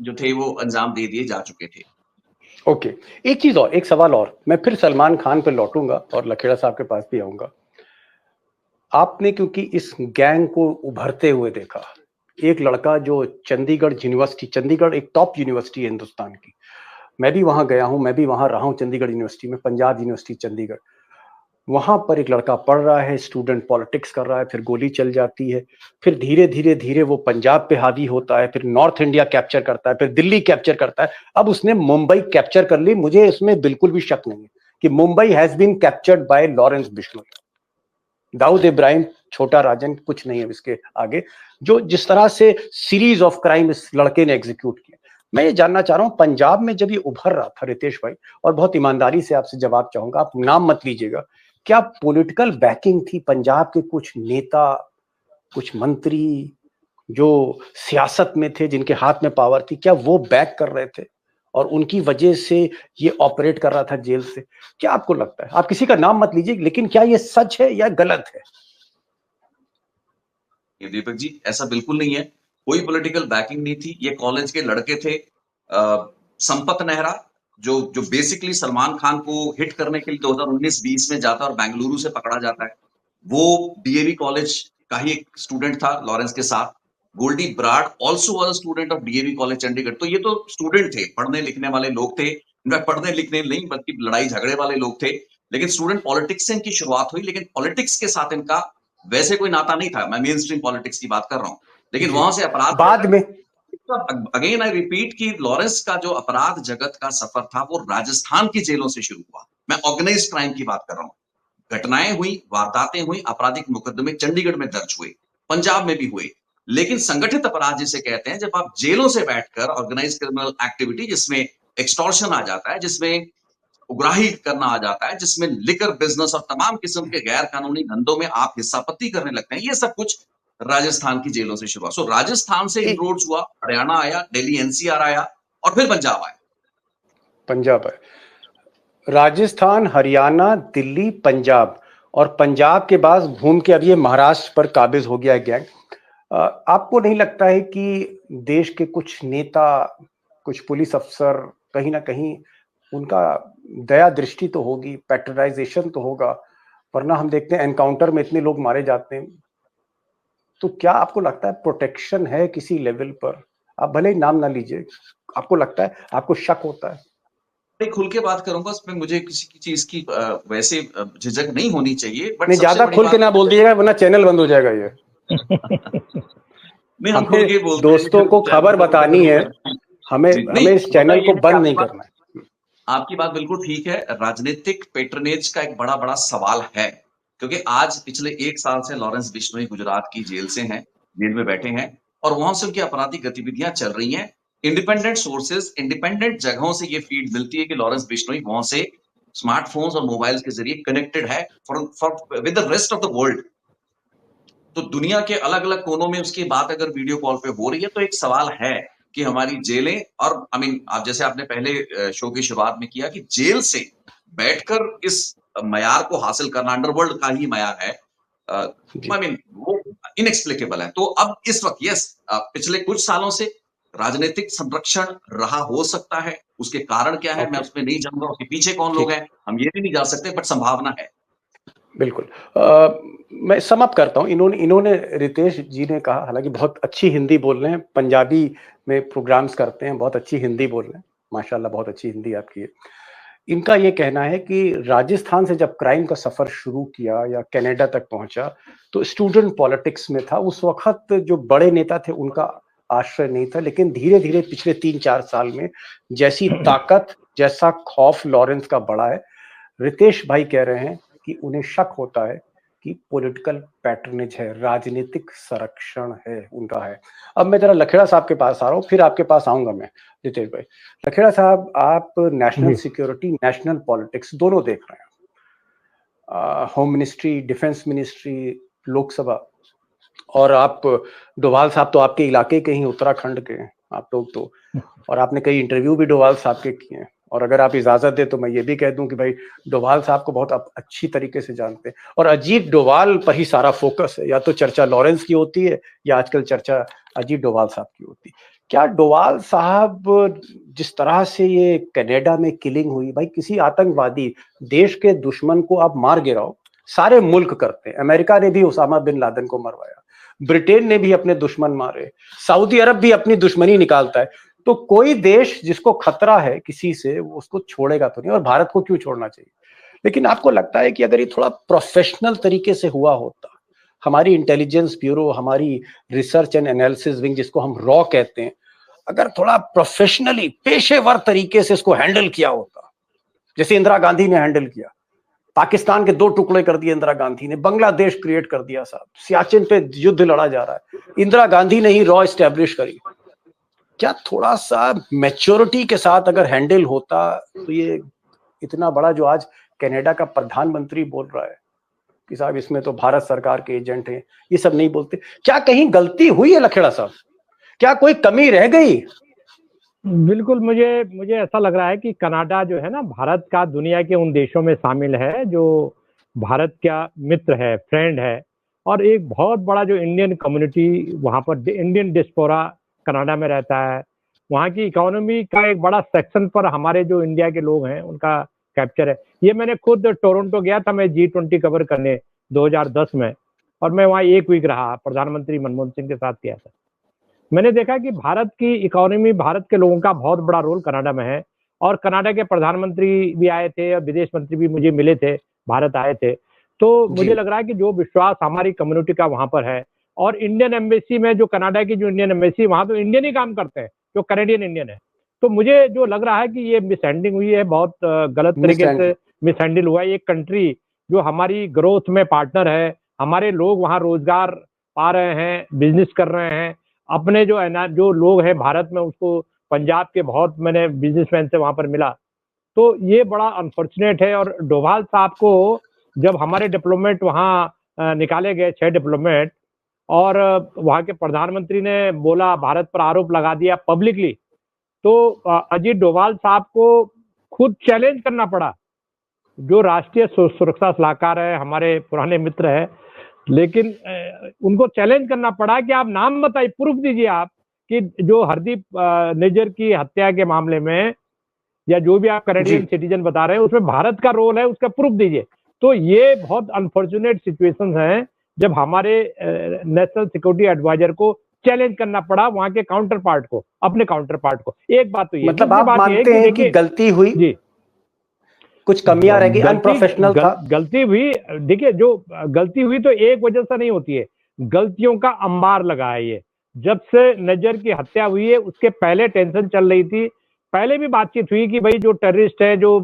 F: जो थे वो अंजाम दे दिए जा चुके थे।
A: ओके, एक चीज और, एक सवाल और, मैं फिर सलमान खान पे लौटूंगा और लखेड़ा साहब के पास भी आऊंगा। आपने क्योंकि इस गैंग को उभरते हुए देखा, एक लड़का जो चंडीगढ़ यूनिवर्सिटी, चंडीगढ़ एक टॉप यूनिवर्सिटी है हिंदुस्तान की, मैं भी वहां गया हूं, मैं भी वहां रहा हूं चंडीगढ़ यूनिवर्सिटी में, पंजाब यूनिवर्सिटी चंडीगढ़, वहां पर एक लड़का पढ़ रहा है, स्टूडेंट पॉलिटिक्स कर रहा है, फिर गोली चल जाती है, फिर धीरे धीरे धीरे वो पंजाब पे हावी होता है, फिर नॉर्थ इंडिया कैप्चर करता है, फिर दिल्ली कैप्चर करता है, अब उसने मुंबई कैप्चर कर ली। मुझे इसमें बिल्कुल भी शक नहीं है कि Mumbai has been captured by Lawrence Bishnoi. Dawood Ibrahim, Chhota Rajan, कुछ नहीं है इसके आगे, जो जिस तरह से सीरीज ऑफ क्राइम इस लड़के ने एग्जीक्यूट किया। मैं ये जानना चाह रहा हूं, पंजाब में जब ये उभर रहा था रितेश भाई, और बहुत ईमानदारी से आपसे जवाब चाहूंगा, आप नाम मत लीजिएगा, क्या पॉलिटिकल बैकिंग थी? पंजाब के कुछ नेता, कुछ मंत्री जो सियासत में थे, जिनके हाथ में पावर थी, क्या वो बैक कर रहे थे? और उनकी वजह से ये ऑपरेट कर रहा था जेल से। क्या आपको लगता है? आप किसी का नाम मत लीजिए, लेकिन क्या ये सच है या गलत है?
F: ये दीपक जी, ऐसा बिल्कुल नहीं है। कोई पॉलिटिकल बैकिंग नहीं थी। ये कॉलेज के लड़के थे। संपत नेहरा जो बेसिकली सलमान खान को हिट करने के लिए 2019-20 में जाता है और बेंगलुरु से पकड़ा जाता है। वो डीएवी कॉलेज का ही एक स्टूडेंट था लॉरेंस के साथ। Goldy Brar also was a student of DAV college Chandigarh. तो ये तो स्टूडेंट थे, पढ़ने लिखने वाले लोग थे। इनफैक्ट पढ़ने लिखने नहीं बल्कि लड़ाई झगड़े वाले लोग थे। लेकिन स्टूडेंट पॉलिटिक्स से इनकी शुरुआत हुई, लेकिन पॉलिटिक्स के साथ इनका वैसे कोई नाता नहीं था। मैं मेन स्ट्रीम पॉलिटिक्स की बात कर रहा हूं, लेकिन वहां से अपराध
A: बाद में
F: अगेन आई रिपीट कि लॉरेंस का जो अपराध जगत का सफर था वो राजस्थान की जेलों से शुरू हुआ। मैं ऑर्गेनाइज्ड क्राइम की बात कर रहा हूं। घटनाएं हुई, वारदातें हुई, आपराधिक मुकदमे चंडीगढ़ में दर्ज हुए, पंजाब में भी हुए। लेकिन संगठित अपराध जिसे कहते हैं, जब आप जेलों से बैठकर ऑर्गेनाइज क्रिमिनल एक्टिविटी जिसमें एक्सटॉर्शन आ जाता है, जिसमें उग्राही करना आ जाता है, जिसमें लिकर बिजनेस और तमाम किस्म के गैर कानूनी धंधों में आप हिस्सापत्ति करने लगते हैं, ये सब कुछ राजस्थान की जेलों से शुरू हुआ। सो राजस्थान से इनरोड्स हुआ, हरियाणा आया, दिल्ली एनसीआर आया और फिर पंजाब आया।
A: पंजाब है, राजस्थान, हरियाणा, दिल्ली, पंजाब, और पंजाब के बाद घूम के अब ये महाराष्ट्र पर काबिज हो गया है गैंग। आपको नहीं लगता है कि देश के कुछ नेता, कुछ पुलिस अफसर कहीं ना कहीं उनका दया दृष्टि तो होगी, पैट्रनाइजेशन तो होगा, वरना हम देखते हैं एनकाउंटर में इतने लोग मारे जाते हैं। तो क्या आपको लगता है प्रोटेक्शन है किसी लेवल पर? आप भले ही नाम ना लीजिए, आपको लगता है, आपको शक होता है?
F: खुल के बात करूंगा, उसमें मुझे किसी की चीज की वैसे झिझक नहीं होनी चाहिए, बट
A: नहीं, ज्यादा खुल के ना बोल दीजिएगा वरना चैनल बंद हो जाएगा ये।
F: नहीं, हम खुल के बोलते हैं,
A: दोस्तों को खबर बतानी है, हमें इस चैनल को बंद नहीं करना है।
F: आपकी बात बिल्कुल ठीक है। राजनीतिक पेट्रनेज का एक बड़ा बड़ा सवाल है, क्योंकि आज पिछले 1 साल से लॉरेंस बिश्नोई गुजरात की जेल से हैं, जेल में बैठे हैं और वहां से उनकी आपराधिक गतिविधियां चल रही हैं। इंडिपेंडेंट सोर्सेज, इंडिपेंडेंट जगहों से ये फीड मिलती है कि लॉरेंस बिश्नोई वहां से स्मार्टफोन्स और मोबाइल के जरिए कनेक्टेड है with the rest of the world. तो दुनिया के अलग अलग कोनों में उसकी बात अगर वीडियो कॉल पे हो रही है, तो एक सवाल है कि हमारी जेलें, और आई मीन आप जैसे आपने पहले शो की शुरुआत में किया कि जेल से बैठकर इस मयार को हासिल करना अंडरवर्ल्ड का ही मयार है, आई मीन वो इनएक्सप्लिकेबल है। तो अब इस वक्त यस, पिछले कुछ सालों से राजनीतिक संरक्षण रहा हो सकता है, उसके कारण क्या है मैं उसमें नहीं जाऊंगा, उसके पीछे कौन लोग हैं हम ये भी नहीं जा सकते, बट संभावना है।
A: बिल्कुल। मैं समाप्त करता हूँ। इन्होंने रितेश जी ने कहा, हालांकि बहुत अच्छी हिंदी बोल रहे हैं, पंजाबी में प्रोग्राम्स करते हैं, बहुत अच्छी हिंदी बोल रहे हैं, माशाल्लाह बहुत अच्छी हिंदी आपकी है। इनका ये कहना है कि राजस्थान से जब क्राइम का सफर शुरू किया या कनाडा तक पहुंचा तो स्टूडेंट पॉलिटिक्स में था। उस वक्त जो बड़े नेता थे उनका आश्रय नहीं था, लेकिन धीरे धीरे पिछले 3-4 साल में जैसी ताकत, जैसा खौफ लॉरेंस का बढ़ा है, रितेश भाई कह रहे हैं कि उन्हें शक होता है कि पॉलिटिकल पैटर्नेज है, राजनीतिक संरक्षण है, उनका है। अब मैं जरा लखेड़ा साहब के पास आ रहा हूँ, फिर आपके पास आऊंगा मैं रितेश भाई। लखेड़ा साहब, आप नेशनल सिक्योरिटी, नेशनल पॉलिटिक्स दोनों देख रहे हैं, home ministry, defence ministry, Lok Sabha, और आप डोभाल साहब तो आपके इलाके के ही, उत्तराखंड के आप लोग तो, और आपने कई इंटरव्यू भी डोभाल साहब के किए हैं। और अगर आप इजाजत दे तो मैं ये भी कह दूं कि भाई डोभाल साहब को बहुत अच्छी तरीके से जानते हैं, और अजीत डोभाल पर ही सारा फोकस है। या तो चर्चा लॉरेंस की होती है या आजकल चर्चा अजीत डोभाल साहब की होती है। क्या डोभाल साहब, जिस तरह से ये कनाडा में किलिंग हुई, भाई किसी आतंकवादी देश के दुश्मन को आप मार गिराओ, सारे मुल्क करते हैं। अमेरिका ने भी उसामा बिन लादेन को मरवाया, ब्रिटेन ने भी अपने दुश्मन मारे, सऊदी अरब भी अपनी दुश्मनी निकालता है। तो कोई देश जिसको खतरा है किसी से, वो उसको छोड़ेगा तो नहीं, और भारत को क्यों छोड़ना चाहिए। लेकिन आपको लगता है कि अगर ये थोड़ा प्रोफेशनल तरीके से हुआ होता, हमारी इंटेलिजेंस ब्यूरो, हमारी रिसर्च एंड एनालिसिस विंग जिसको हम रॉ कहते हैं, अगर थोड़ा प्रोफेशनली, पेशेवर तरीके से इसको हैंडल किया होता, जैसे इंदिरा गांधी ने हैंडल किया, पाकिस्तान के 2 टुकड़े कर दिए इंदिरा गांधी ने, बांग्लादेश क्रिएट कर दिया साहब, सियाचिन पे युद्ध लड़ा जा रहा है, इंदिरा गांधी ने ही रॉ एस्टेब्लिश करी। क्या थोड़ा सा मैच्योरिटी के साथ अगर हैंडल होता तो ये इतना बड़ा, जो आज कनाडा का प्रधानमंत्री बोल रहा है कि साहब इसमें तो भारत सरकार के एजेंट हैं, ये सब नहीं बोलते। क्या कहीं गलती हुई है लखेड़ा साहब? क्या कोई कमी रह गई?
G: बिल्कुल, मुझे मुझे ऐसा लग रहा है कि कनाडा जो है ना, भारत का दुनिया के उन देशों में शामिल है जो भारत का मित्र है, फ्रेंड है, और एक बहुत बड़ा जो इंडियन कम्युनिटी वहाँ पर इंडियन डिस्पोरा कनाडा में रहता है। वहाँ की इकोनॉमी का एक बड़ा सेक्शन पर हमारे जो इंडिया के लोग हैं उनका कैप्चर है। ये मैंने खुद टोरंटो गया था, मैं G20 कवर करने 2010 में, और मैं वहाँ 1 वीक रहा, प्रधानमंत्री मनमोहन सिंह के साथ गया था। मैंने देखा कि भारत की इकोनॉमी, भारत के लोगों का बहुत बड़ा रोल कनाडा में है, और कनाडा के प्रधानमंत्री भी आए थे और विदेश मंत्री भी मुझे मिले थे, भारत आए थे। तो
A: जी।
G: मुझे लग रहा है कि जो विश्वास हमारी कम्युनिटी का वहाँ पर है, और इंडियन एम्बेसी में, जो कनाडा की जो इंडियन एम्बेसी, वहाँ तो इंडियन ही काम करते हैं, जो कैनेडियन इंडियन है। तो मुझे जो लग रहा है कि ये मिसहैंडलिंग हुई है, बहुत गलत तरीके से मिसहैंडल हुआ है। एक कंट्री जो हमारी ग्रोथ में पार्टनर है, हमारे लोग वहाँ रोजगार पा रहे हैं, बिजनेस कर रहे हैं, अपने जो लोग हैं भारत में, उसको पंजाब के बहुत मैंने बिजनेसमैन से वहां पर मिला। तो ये बड़ा अनफॉर्चुनेट है। और डोभाल साहब को जब हमारे डिप्लोमेट वहाँ निकाले गए, 6 डिप्लोमेट, और वहाँ के प्रधानमंत्री ने बोला, भारत पर आरोप लगा दिया पब्लिकली, तो अजीत डोभाल साहब को खुद चैलेंज करना पड़ा। जो राष्ट्रीय सुरक्षा सलाहकार है, हमारे पुराने मित्र है, लेकिन उनको चैलेंज करना पड़ा कि आप नाम बताइए, प्रूफ दीजिए आप कि जो हरदीप निज्जर की हत्या के मामले में, या जो भी आप कैनेडियन सिटीजन बता रहे हैं, उसमें भारत का रोल है, उसका प्रूफ दीजिए। तो ये बहुत अनफॉर्चुनेट सिचुएशंस हैं जब हमारे नेशनल सिक्योरिटी एडवाइजर को चैलेंज करना पड़ा वहां के काउंटर पार्ट को, अपने काउंटर पार्ट को। एक बात तो ये,
A: मतलब आप मानते हैं कि गलती हुई
G: जी,
A: कुछ कमियां रह गई, अनप्रोफेशनल था।
G: गलती हुई। देखिए, जो गलती हुई तो एक वजह से नहीं होती है, गलतियों का अंबार लगा है ये। जब से नजर की हत्या हुई है, उसके पहले टेंशन चल रही थी, पहले भी बातचीत हुई कि भाई जो टेररिस्ट है, जो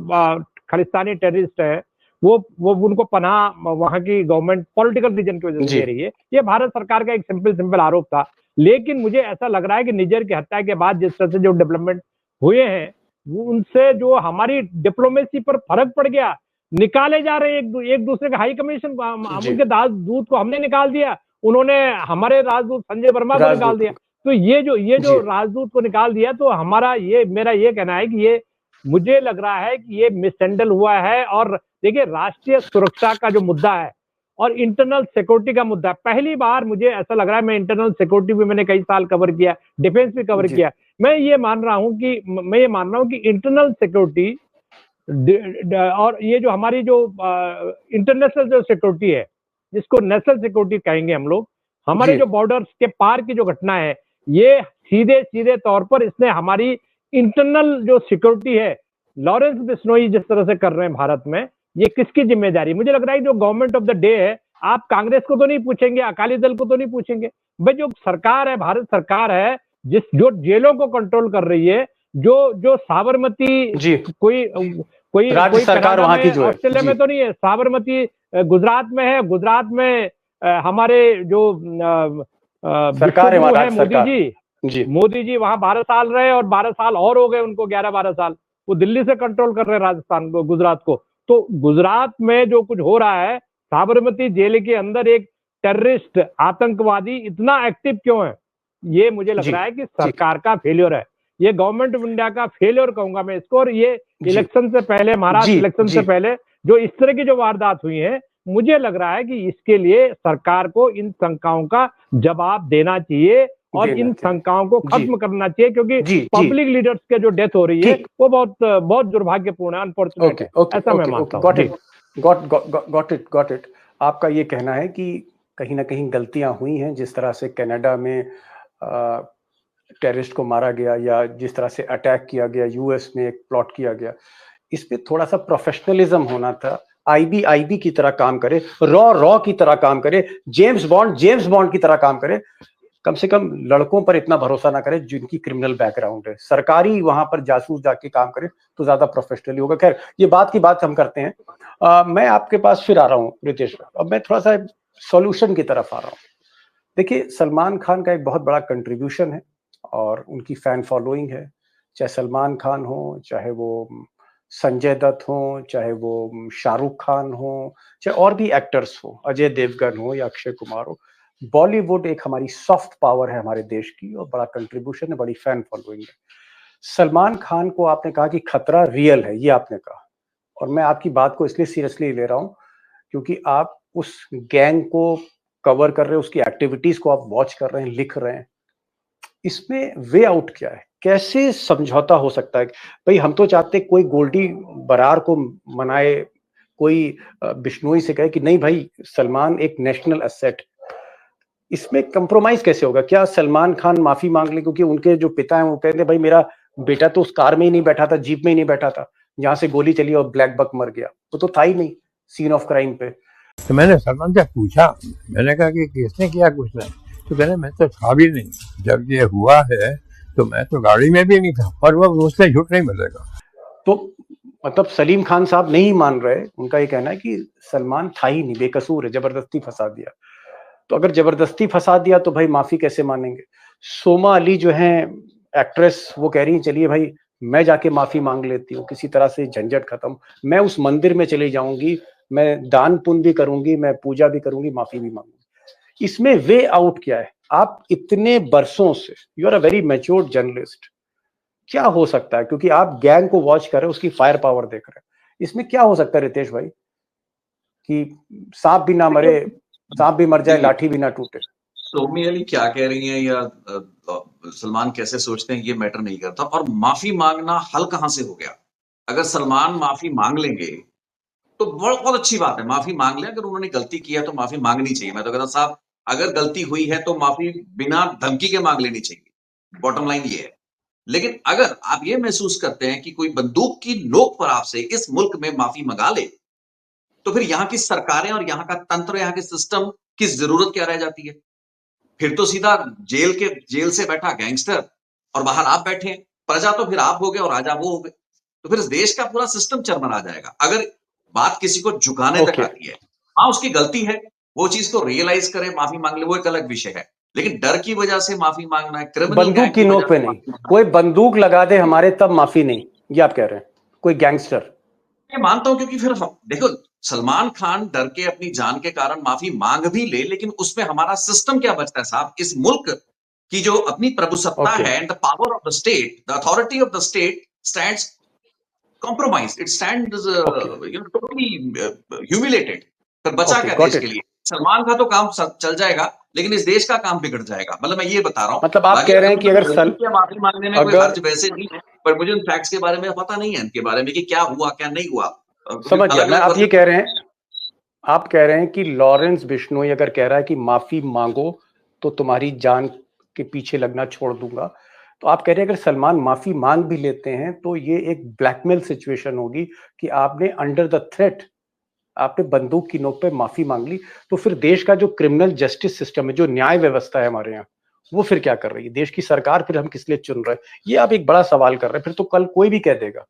G: खालिस्तानी टेररिस्ट है, वो उनको पनाह वहां की गवर्नमेंट पॉलिटिकल रीजन की वजह से दे रही है। ये भारत सरकार का एक सिंपल आरोप था। लेकिन मुझे ऐसा लग रहा है कि निज्जर की हत्या के बाद जिस तरह से जो डेवलपमेंट हुए हैं, उनसे जो हमारी डिप्लोमेसी पर फर्क पड़ गया। निकाले जा रहे एक दूसरे के हाई कमीशन, उनके राजदूत को हमने निकाल दिया, उन्होंने हमारे राजदूत संजय वर्मा को निकाल दिया। तो ये जो राजदूत को निकाल दिया, तो मेरा ये कहना है कि ये, मुझे लग रहा है कि ये मिसहैंडल हुआ है। और देखिए, राष्ट्रीय सुरक्षा का जो मुद्दा है और इंटरनल सिक्योरिटी का मुद्दा, पहली बार मुझे ऐसा लग रहा है, मैं इंटरनल सिक्योरिटी भी मैंने कई साल कवर किया, डिफेंस भी कवर किया, मैं ये मान रहा हूं कि इंटरनल सिक्योरिटी और ये जो हमारी जो इंटरनेशनल जो सिक्योरिटी है, जिसको नेशनल सिक्योरिटी कहेंगे हम लोग, हमारे जो बॉर्डर्स के पार की जो घटना है, ये सीधे तौर पर इसने हमारी इंटरनल जो सिक्योरिटी है, लॉरेंस बिश्नोई जिस तरह से कर रहे हैं भारत में, ये किसकी जिम्मेदारी? मुझे लग रहा है जो गवर्नमेंट ऑफ द डे है, आप कांग्रेस को तो नहीं पूछेंगे, अकाली दल को तो नहीं पूछेंगे, भाई जो सरकार है, भारत सरकार है, जो जेलों को कंट्रोल कर रही है, जो साबरमती, कोई
A: राज्य सरकार वहां की जो है,
G: ऑस्ट्रेलिया में तो नहीं है, साबरमती गुजरात में है। गुजरात में हमारे जो
A: सरकार है,
G: मोदी जी वहां 12 साल रहे, और 12 साल और हो गए उनको, 11-12 साल वो दिल्ली से कंट्रोल कर रहे हैं राजस्थान को, गुजरात को। तो गुजरात में जो कुछ हो रहा है, साबरमती जेल के अंदर एक टेररिस्ट आतंकवादी इतना एक्टिव क्यों है? ये मुझे लग रहा है कि सरकार का फेलियर है, ये गवर्नमेंट ऑफ इंडिया का फेलियर कहूंगा मैं इसको। और ये इलेक्शन से पहले, महाराष्ट्र इलेक्शन से पहले जो इस तरह की जो वारदात हुई है, मुझे लग रहा है कि इसके लिए सरकार को इन शंकाओं का जवाब देना चाहिए और इन शंकाओं को खत्म करना चाहिए, क्योंकि पब्लिक लीडर्स के जो डेथ हो रही है वो बहुत दुर्भाग्यपूर्ण है, अनफॉर्चुनेट है, ऐसा मैं मानता हूं।
A: Got it. आपका ये कहना है कि कहीं ना कहीं गलतियां हुई हैं, जिस तरह से कनाडा में टेररिस्ट को मारा गया, या जिस तरह से अटैक किया गया, यूएस में एक प्लॉट किया गया, इस पे थोड़ा सा प्रोफेशनलिज्म होना था। आईबी की तरह काम करे, रॉ की तरह काम करे, जेम्स बॉन्ड की तरह काम करे। कम से कम लड़कों पर इतना भरोसा ना करे जिनकी क्रिमिनल बैकग्राउंड है। सरकारी वहां पर जासूस जाके काम करे तो ज्यादा प्रोफेशनली होगा। खैर, ये बात की बात हम करते हैं। मैं आपके पास फिर आ रहा हूँ रितेश। अब मैं थोड़ा सा सॉल्यूशन की तरफ आ रहा हूँ। देखिए, सलमान खान का एक बहुत बड़ा कंट्रीब्यूशन है और उनकी फैन फॉलोइंग है। चाहे सलमान खान हो, चाहे वो संजय दत्त हो, चाहे वो शाहरुख खान हो, चाहे और भी एक्टर्स हो, अजय देवगन हो या अक्षय कुमार हो। बॉलीवुड एक हमारी सॉफ्ट पावर है हमारे देश की, और बड़ा कंट्रीब्यूशन है, बड़ी फैन फॉलोइंग है। सलमान खान को आपने कहा कि खतरा रियल है, ये आपने कहा, और मैं आपकी बात को इसलिए सीरियसली ले रहा हूं क्योंकि आप उस गैंग को कवर कर रहे हैं, उसकी एक्टिविटीज को आप वॉच कर रहे हैं, लिख रहे हैं। इसमें वे आउट क्या है? कैसे समझौता हो सकता है? भाई हम तो चाहते कोई गोल्डी बरार को मनाए, कोई बिश्नोई से कहे कि नहीं भाई सलमान एक नेशनल एसेट। इसमें कंप्रोमाइज कैसे होगा? क्या सलमान खान माफी मांग ले? क्योंकि उनके जो पिता हैं वो कहते हैं भाई मेरा बेटा तो उस कार में ही नहीं बैठा था, जीप में ही नहीं बैठा था, जहां से गोली चली और ब्लैक बक मर गया, वो तो था ही नहीं सीन ऑफ क्राइम पे।
H: तो मैंने सलमान से पूछा, मैंने कहा कि किसने किया कुछ नहीं, तो कहने मैं तो था भी नहीं, जब ये हुआ है तो मैं तो गाड़ी में भी नहीं था, और वो उससे झूठ नहीं मिलेगा।
A: तो मतलब सलीम खान साहब नहीं मान रहे, उनका ये कहना है कि सलमान था ही नहीं, बेकसूर है, जबरदस्ती फंसा दिया। तो अगर जबरदस्ती फंसा दिया तो भाई माफी कैसे मानेंगे? सोमा अली जो है एक्ट्रेस, वो कह रही है चलिए भाई मैं जाके माफी मांग लेती हूँ, किसी तरह से झंझट खत्म, मैं उस मंदिर में चली जाऊंगी, मैं दान पुण्य भी करूंगी, मैं पूजा भी करूंगी, माफी भी मांगूंगी। इसमें वे आउट क्या है? आप इतने बरसों से, you are a very matured journalist, क्या हो सकता है? क्योंकि आप गैंग को वॉच कर रहे हो, उसकी फायर पावर देख रहे हैं, इसमें क्या हो सकता है रितेश भाई कि सांप भी ना मरे, सांप भी मर जाए, लाठी भी ना टूटे?
F: सोमी अली क्या कह रही हैं या सलमान कैसे सोचते हैं ये मैटर नहीं करता। और माफी मांगना हल कहां से हो गया? अगर सलमान माफी मांग लेंगे तो बहुत अच्छी बात है, माफी मांग ले। अगर उन्होंने गलती किया तो माफी मांगनी चाहिए। मैं तो कहता साहब अगर गलती हुई है तो माफी बिना धमकी के मांग लेनी चाहिए, बॉटम लाइन ये है। लेकिन अगर आप ये महसूस करते हैं कि कोई बंदूक की नोक पर आपसे इस मुल्क में माफी मंगा ले, तो फिर यहाँ की सरकारें और यहाँ का तंत्र, यहाँ के सिस्टम की जरूरत क्या रह जाती है? फिर तो सीधा जेल से बैठा गैंगस्टर और बाहर आप बैठे हैं, प्रजा तो फिर आप हो गए और राजा वो हो गए। तो फिर इस देश का पूरा सिस्टम चरमरा जाएगा। अगर बात किसी को झुकाने तक आती है, हाँ उसकी गलती है, वो चीज को रियलाइज करे, माफी मांग ले, वो एक अलग विषय है। लेकिन डर की वजह से माफी मांगना है, क्रिमिनल
A: बंदूक की नोक पे नहीं, कोई बंदूक लगा दे हमारे तब माफी नहीं, ये आप कह रहे हैं? कोई गैंगस्टर?
F: मैं मानता हूं, क्योंकि फिर देखो सलमान खान डर के अपनी जान के कारण माफी मांग भी ले, लेकिन उसमें हमारा सिस्टम क्या बचता है साहब? इस मुल्क की जो अपनी प्रभुसत्ता है, and the power of the state, the authority of the state stands compromised, it stands totally humiliated। फिर बचा क्या देश के लिए? सलमान का तो काम चल जाएगा, लेकिन इस देश का काम बिगड़ जाएगा। मतलब मैं ये बता रहा हूँ,
A: मतलब आप कह रहे हैं कि अगर
F: माफी मांगने में कोई हर्ज वैसे नहीं है, पर मुझे उन फैक्ट्स के बारे में पता नहीं है, इनके बारे में कि क्या हुआ क्या नहीं हुआ।
A: समझ गया मैं। आप ये कह रहे हैं, आप कह रहे हैं कि लॉरेंस बिश्नोई अगर कह रहा है कि माफी मांगो तो तुम्हारी जान के पीछे लगना छोड़ दूंगा, तो आप कह रहे हैं अगर सलमान माफी मांग भी लेते हैं तो ये एक ब्लैकमेल सिचुएशन होगी कि आपने अंडर द थ्रेट, आपने बंदूक की नोक पे माफी मांग ली, तो फिर देश का जो क्रिमिनल जस्टिस सिस्टम है, जो न्याय व्यवस्था है हमारे यहाँ, वो फिर क्या कर रही है? देश की सरकार फिर हम किस लिए चुन रहे हैं? ये आप एक बड़ा सवाल कर रहे हैं। फिर तो कल कोई भी कह देगा,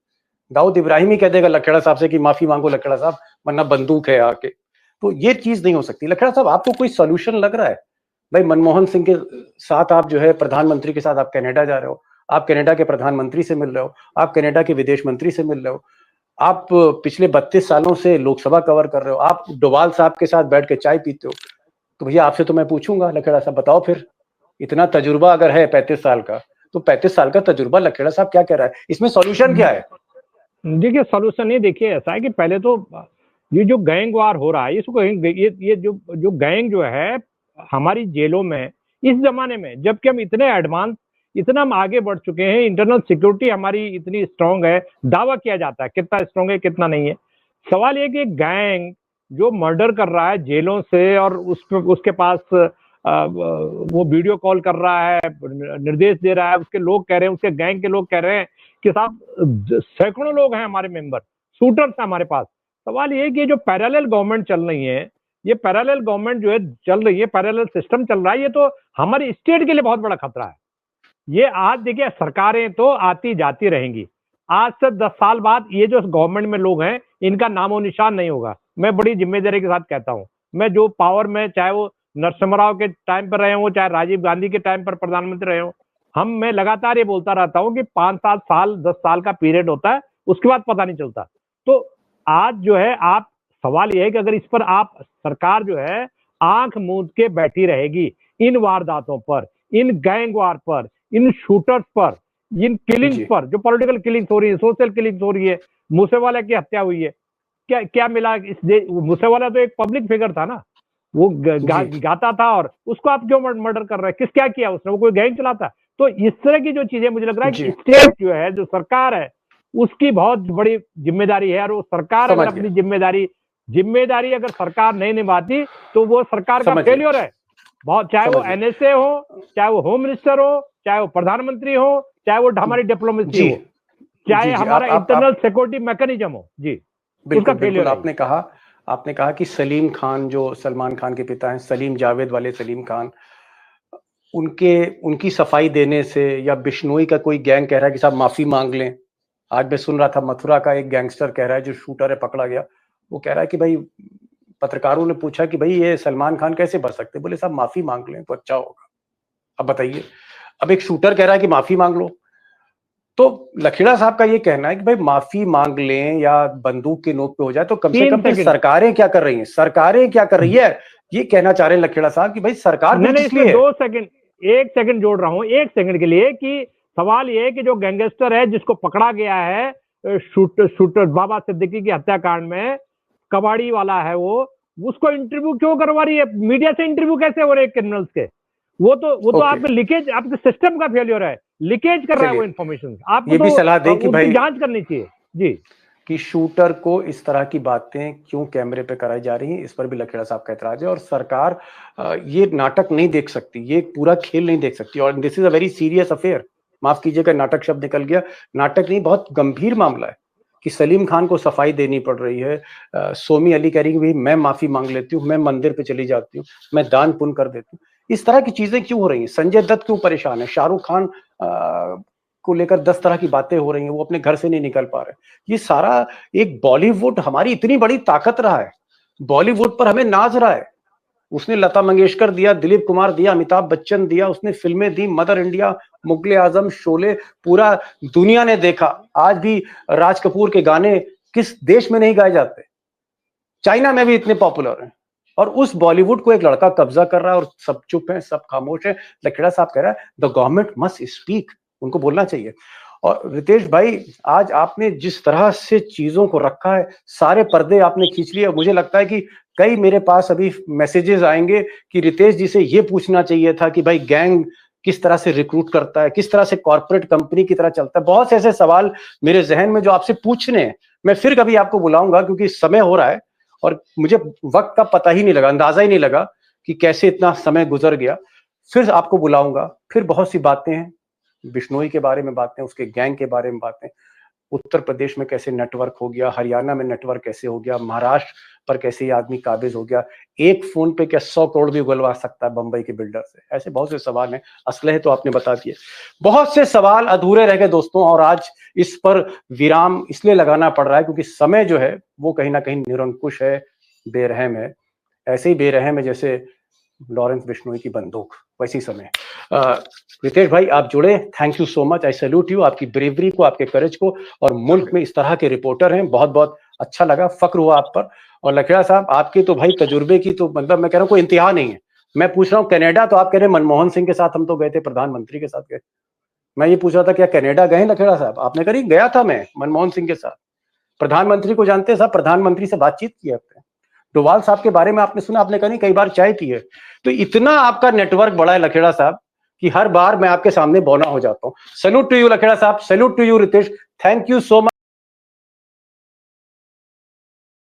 A: दाऊद इब्राहिम ही कह देगा लखेड़ा साहब से कि माफी मांगो लखेड़ा साहब, वरना बंदूक है आके। तो ये चीज नहीं हो सकती। लखेड़ा साहब आपको कोई सोल्यूशन लग रहा है? भाई मनमोहन सिंह के साथ आप जो है प्रधानमंत्री के साथ आप कनाडा जा रहे हो, आप कनाडा के प्रधानमंत्री से मिल रहे हो, आप कनाडा के विदेश मंत्री से मिल रहे हो, आप पिछले 32 सालों से लोकसभा कवर कर रहे हो, आप डोवाल साहब के साथ बैठ के चाय पीते हो। तो भैया आपसे तो मैं पूछूंगा, लखेड़ा साहब बताओ फिर, इतना तजुर्बा अगर है 35 साल का, तो 35 साल का तजुर्बा लखेड़ा साहब क्या कह रहा है? इसमें सॉल्यूशन क्या है?
G: देखिए सॉल्यूशन नहीं, देखिए ऐसा है कि पहले तो ये जो गैंग वार हो रहा है, इसको ये जो गैंग जो है हमारी जेलों में, इस जमाने में जबकि हम इतने एडवांस, इतना हम आगे बढ़ चुके हैं, इंटरनल सिक्योरिटी हमारी इतनी स्ट्रांग है, दावा किया जाता है कितना स्ट्रांग है कितना नहीं है। सवाल ये कि गैंग जो मर्डर कर रहा है जेलों से, और उसके पास वो वीडियो कॉल कर रहा है, निर्देश दे रहा है, उसके लोग कह रहे हैं, उसके गैंग के लोग कह रहे हैं कि साहब सैकड़ों लोग हैं हमारे मेंबर, शूटर्स हैं हमारे पास। सवाल ये कि जो पैरेलल गवर्नमेंट चल रही है, ये पैरेलल गवर्नमेंट जो है चल रही है, पैरेलल सिस्टम चल रहा है, ये तो हमारी स्टेट के लिए बहुत बड़ा खतरा है। ये आज देखिए सरकारें तो आती जाती रहेंगी, आज से 10 साल बाद ये जो गवर्नमेंट में लोग हैं इनका नामो निशान नहीं होगा। मैं बड़ी जिम्मेदारी के साथ कहता हूं, मैं जो पावर में, चाहे वो नरसिम्हा राव के टाइम पर रहे हो, चाहे राजीव गांधी के टाइम पर प्रधानमंत्री रहे हो, मैं लगातार ये बोलता रहता हूं कि 5-7 साल 10 साल का पीरियड होता है, उसके बाद पता नहीं चलता। तो आज जो है आप, सवाल यह है कि अगर इस पर आप, सरकार जो है आंख मूंद के बैठी रहेगी इन वारदातों पर, इन गैंग वार पर, इन शूटर्स पर, इन किलिंग्स पर, जो पॉलिटिकल किलिंग्स हो रही है, सोशल किलिंग्स हो रही है, मूसेवाला की हत्या हुई है, क्या क्या मिला इस मूसेवाला तो एक पब्लिक फिगर था ना, वो गाता था, और उसको आप क्यों मर्डर कर रहे हैं? क्या किया उसने? वो कोई गैंग चलाता? तो इस तरह की जो चीजें, मुझे लग रहा है कि स्टेट जो है, जो सरकार है, उसकी बहुत बड़ी जिम्मेदारी है। और वो सरकार अगर अपनी जिम्मेदारी अगर सरकार नहीं निभाती तो वो सरकार का फेलियर है। बहुत, चाहे वो एनएसए हो, चाहे वो होम मिनिस्टर हो, चाहे वो प्रधानमंत्री हो, चाहे वो हमारी डिप्लोमेसी हो, चाहे हमारा इंटरनल सिक्योरिटी मैकेनिज्म हो। जी,
A: बिल्कुल बिल्कुल। आपने कहा कि सलीम खान, जो सलमान खान के पिता हैं, सलीम जावेद वाले सलीम खान, उनकी सफाई देने से, या बिश्नोई का कोई गैंग कह रहा है कि साहब माफी मांग लें। आज मैं सुन रहा था मथुरा का एक गैंगस्टर कह रहा है, जो शूटर है, पकड़ा गया, वो कह रहा है कि भाई, पत्रकारों ने पूछा कि भाई ये सलमान खान कैसे बच सकते, बोले साहब माफी मांग लें तो अच्छा होगा। अब बताइए, अब एक शूटर कह रहा है कि माफी मांग लो, तो लखेड़ा साहब का ये कहना है कि भाई माफी मांग लें या बंदूक के नोक पे हो जाए, तो कम से कम फिर सरकारें क्या कर रही हैं? सरकारें क्या कर रही है, ये कहना चाह रहे हैं लखेड़ा साहब कि भाई सरकार
G: नहीं, 2 सेकंड, 1 सेकंड जोड़ रहा हूं 1 सेकंड के लिए, कि सवाल ये है कि जो गैंगस्टर है, जिसको पकड़ा गया है शूटर बाबा सिद्दीकी की हत्याकांड में, कबाड़ी वाला है वो, उसको इंटरव्यू क्यों करवा रही है? मीडिया से इंटरव्यू कैसे हो रहे हैं क्रिमिनल्स के? वो तो आपके लीकेज, आपके सिस्टम का फेलियर है, लीकेज कर रहा है वो इन्फॉर्मेशन। आपको
A: ये भी सलाह दें कि भाई
G: जांच करनी चाहिए जी,
A: कि शूटर को इस तरह की बातें क्यों कैमरे पे कराई जा रही हैं, इस पर भी लखेड़ा साहब का एतराज है। और सरकार ये नाटक नहीं देख सकती, ये पूरा खेल नहीं देख सकती, और this is a very serious affair. माफ कीजिएगा, नाटक शब्द निकल गया, नाटक नहीं, बहुत गंभीर मामला है कि सलीम खान को सफाई देनी पड़ रही है। सोमी अली कह रही है भाई मैं माफी मांग लेती हूँ, मैं मंदिर पे चली जाती हूँ, मैं दान पुण्य कर देती हूँ। इस तरह की चीजें क्यों हो रही हैं? संजय दत्त क्यों परेशान है? शाहरुख खान को लेकर 10 तरह की बातें हो रही हैं, वो अपने घर से नहीं निकल पा रहे। ये सारा एक बॉलीवुड हमारी इतनी बड़ी ताकत रहा है, बॉलीवुड पर हमें नाज रहा है। उसने लता मंगेशकर दिया, दिलीप कुमार दिया, अमिताभ बच्चन दिया, उसने फिल्में दी, मदर इंडिया, मुगले आजम, शोले, पूरा दुनिया ने देखा। आज भी राज कपूर के गाने किस देश में नहीं गाए जाते? चाइना में भी इतने पॉपुलर हैं। और उस बॉलीवुड को एक लड़का कब्जा कर रहा है और सब चुप हैं, सब खामोश हैं। लखेड़ा साहब कह रहा है द गवर्नमेंट मस्ट स्पीक, उनको बोलना चाहिए। और रितेश भाई, आज आपने जिस तरह से चीजों को रखा है, सारे पर्दे आपने खींच लिए। मुझे लगता है कि कई मेरे पास अभी मैसेजेस आएंगे कि रितेश जी से ये पूछना चाहिए था कि भाई गैंग किस तरह से रिक्रूट करता है, किस तरह से कॉर्पोरेट कंपनी की तरह चलता है। बहुत से ऐसे सवाल मेरे जहन में जो आपसे पूछने हैं। मैं फिर कभी आपको बुलाऊंगा, क्योंकि समय हो रहा है और मुझे वक्त का पता ही नहीं लगा, अंदाजा ही नहीं लगा कि कैसे इतना समय गुजर गया। फिर आपको बुलाऊंगा, फिर बहुत सी बातें हैं, बिश्नोई के बारे में बातें, उसके गैंग के बारे में बातें, उत्तर प्रदेश में कैसे नेटवर्क हो गया, हरियाणा में नेटवर्क कैसे हो गया, महाराष्ट्र पर कैसे ये आदमी काबिज हो गया, एक फोन पे क्या 100 करोड़ भी उगलवा सकता है बंबई के बिल्डर से। ऐसे बहुत से सवाल हैं। असलहे तो आपने बता दिए, बहुत से सवाल अधूरे रह गए दोस्तों, और आज इस पर विराम इसलिए लगाना पड़ रहा है क्योंकि समय जो है वो कहीं ना कहीं निरंकुश है, बेरहम है। ऐसे ही बेरहम है जैसे लॉरेंस बिश्नोई की बंदूक, वैसी समय। रितेश भाई आप जुड़े, thank you so much, I salute you, आपकी ब्रेवरी को, आपके करेज को। और मुल्क में इस तरह के रिपोर्टर हैं, बहुत बहुत अच्छा लगा, फक्र हुआ आप पर। और लखेड़ा साहब आपके तो भाई तजुर्बे की तो मतलब मैं कह रहा हूँ कोई इंतहा नहीं है। मैं पूछ रहा हूँ कनाडा, तो आप कह रहे हैं मनमोहन सिंह के साथ हम तो गए थे, प्रधानमंत्री के साथ गए। मैं ये पूछ रहा था क्या कनाडा गए लखेड़ा साहब? आपने करी गया था मैं मनमोहन सिंह के साथ। प्रधानमंत्री को जानते हैं साहब, प्रधानमंत्री से बातचीत की आपने। डोवाल साहब के बारे में आपने सुना, आपने कहा नहीं कई बार चाय पी है। तो इतना आपका नेटवर्क बड़ा है लखेड़ा साहब कि हर बार मैं आपके सामने बौना हो जाता हूं। सैल्यूट टू यू लखेड़ा साहब, salute to you Ritesh, thank you so much.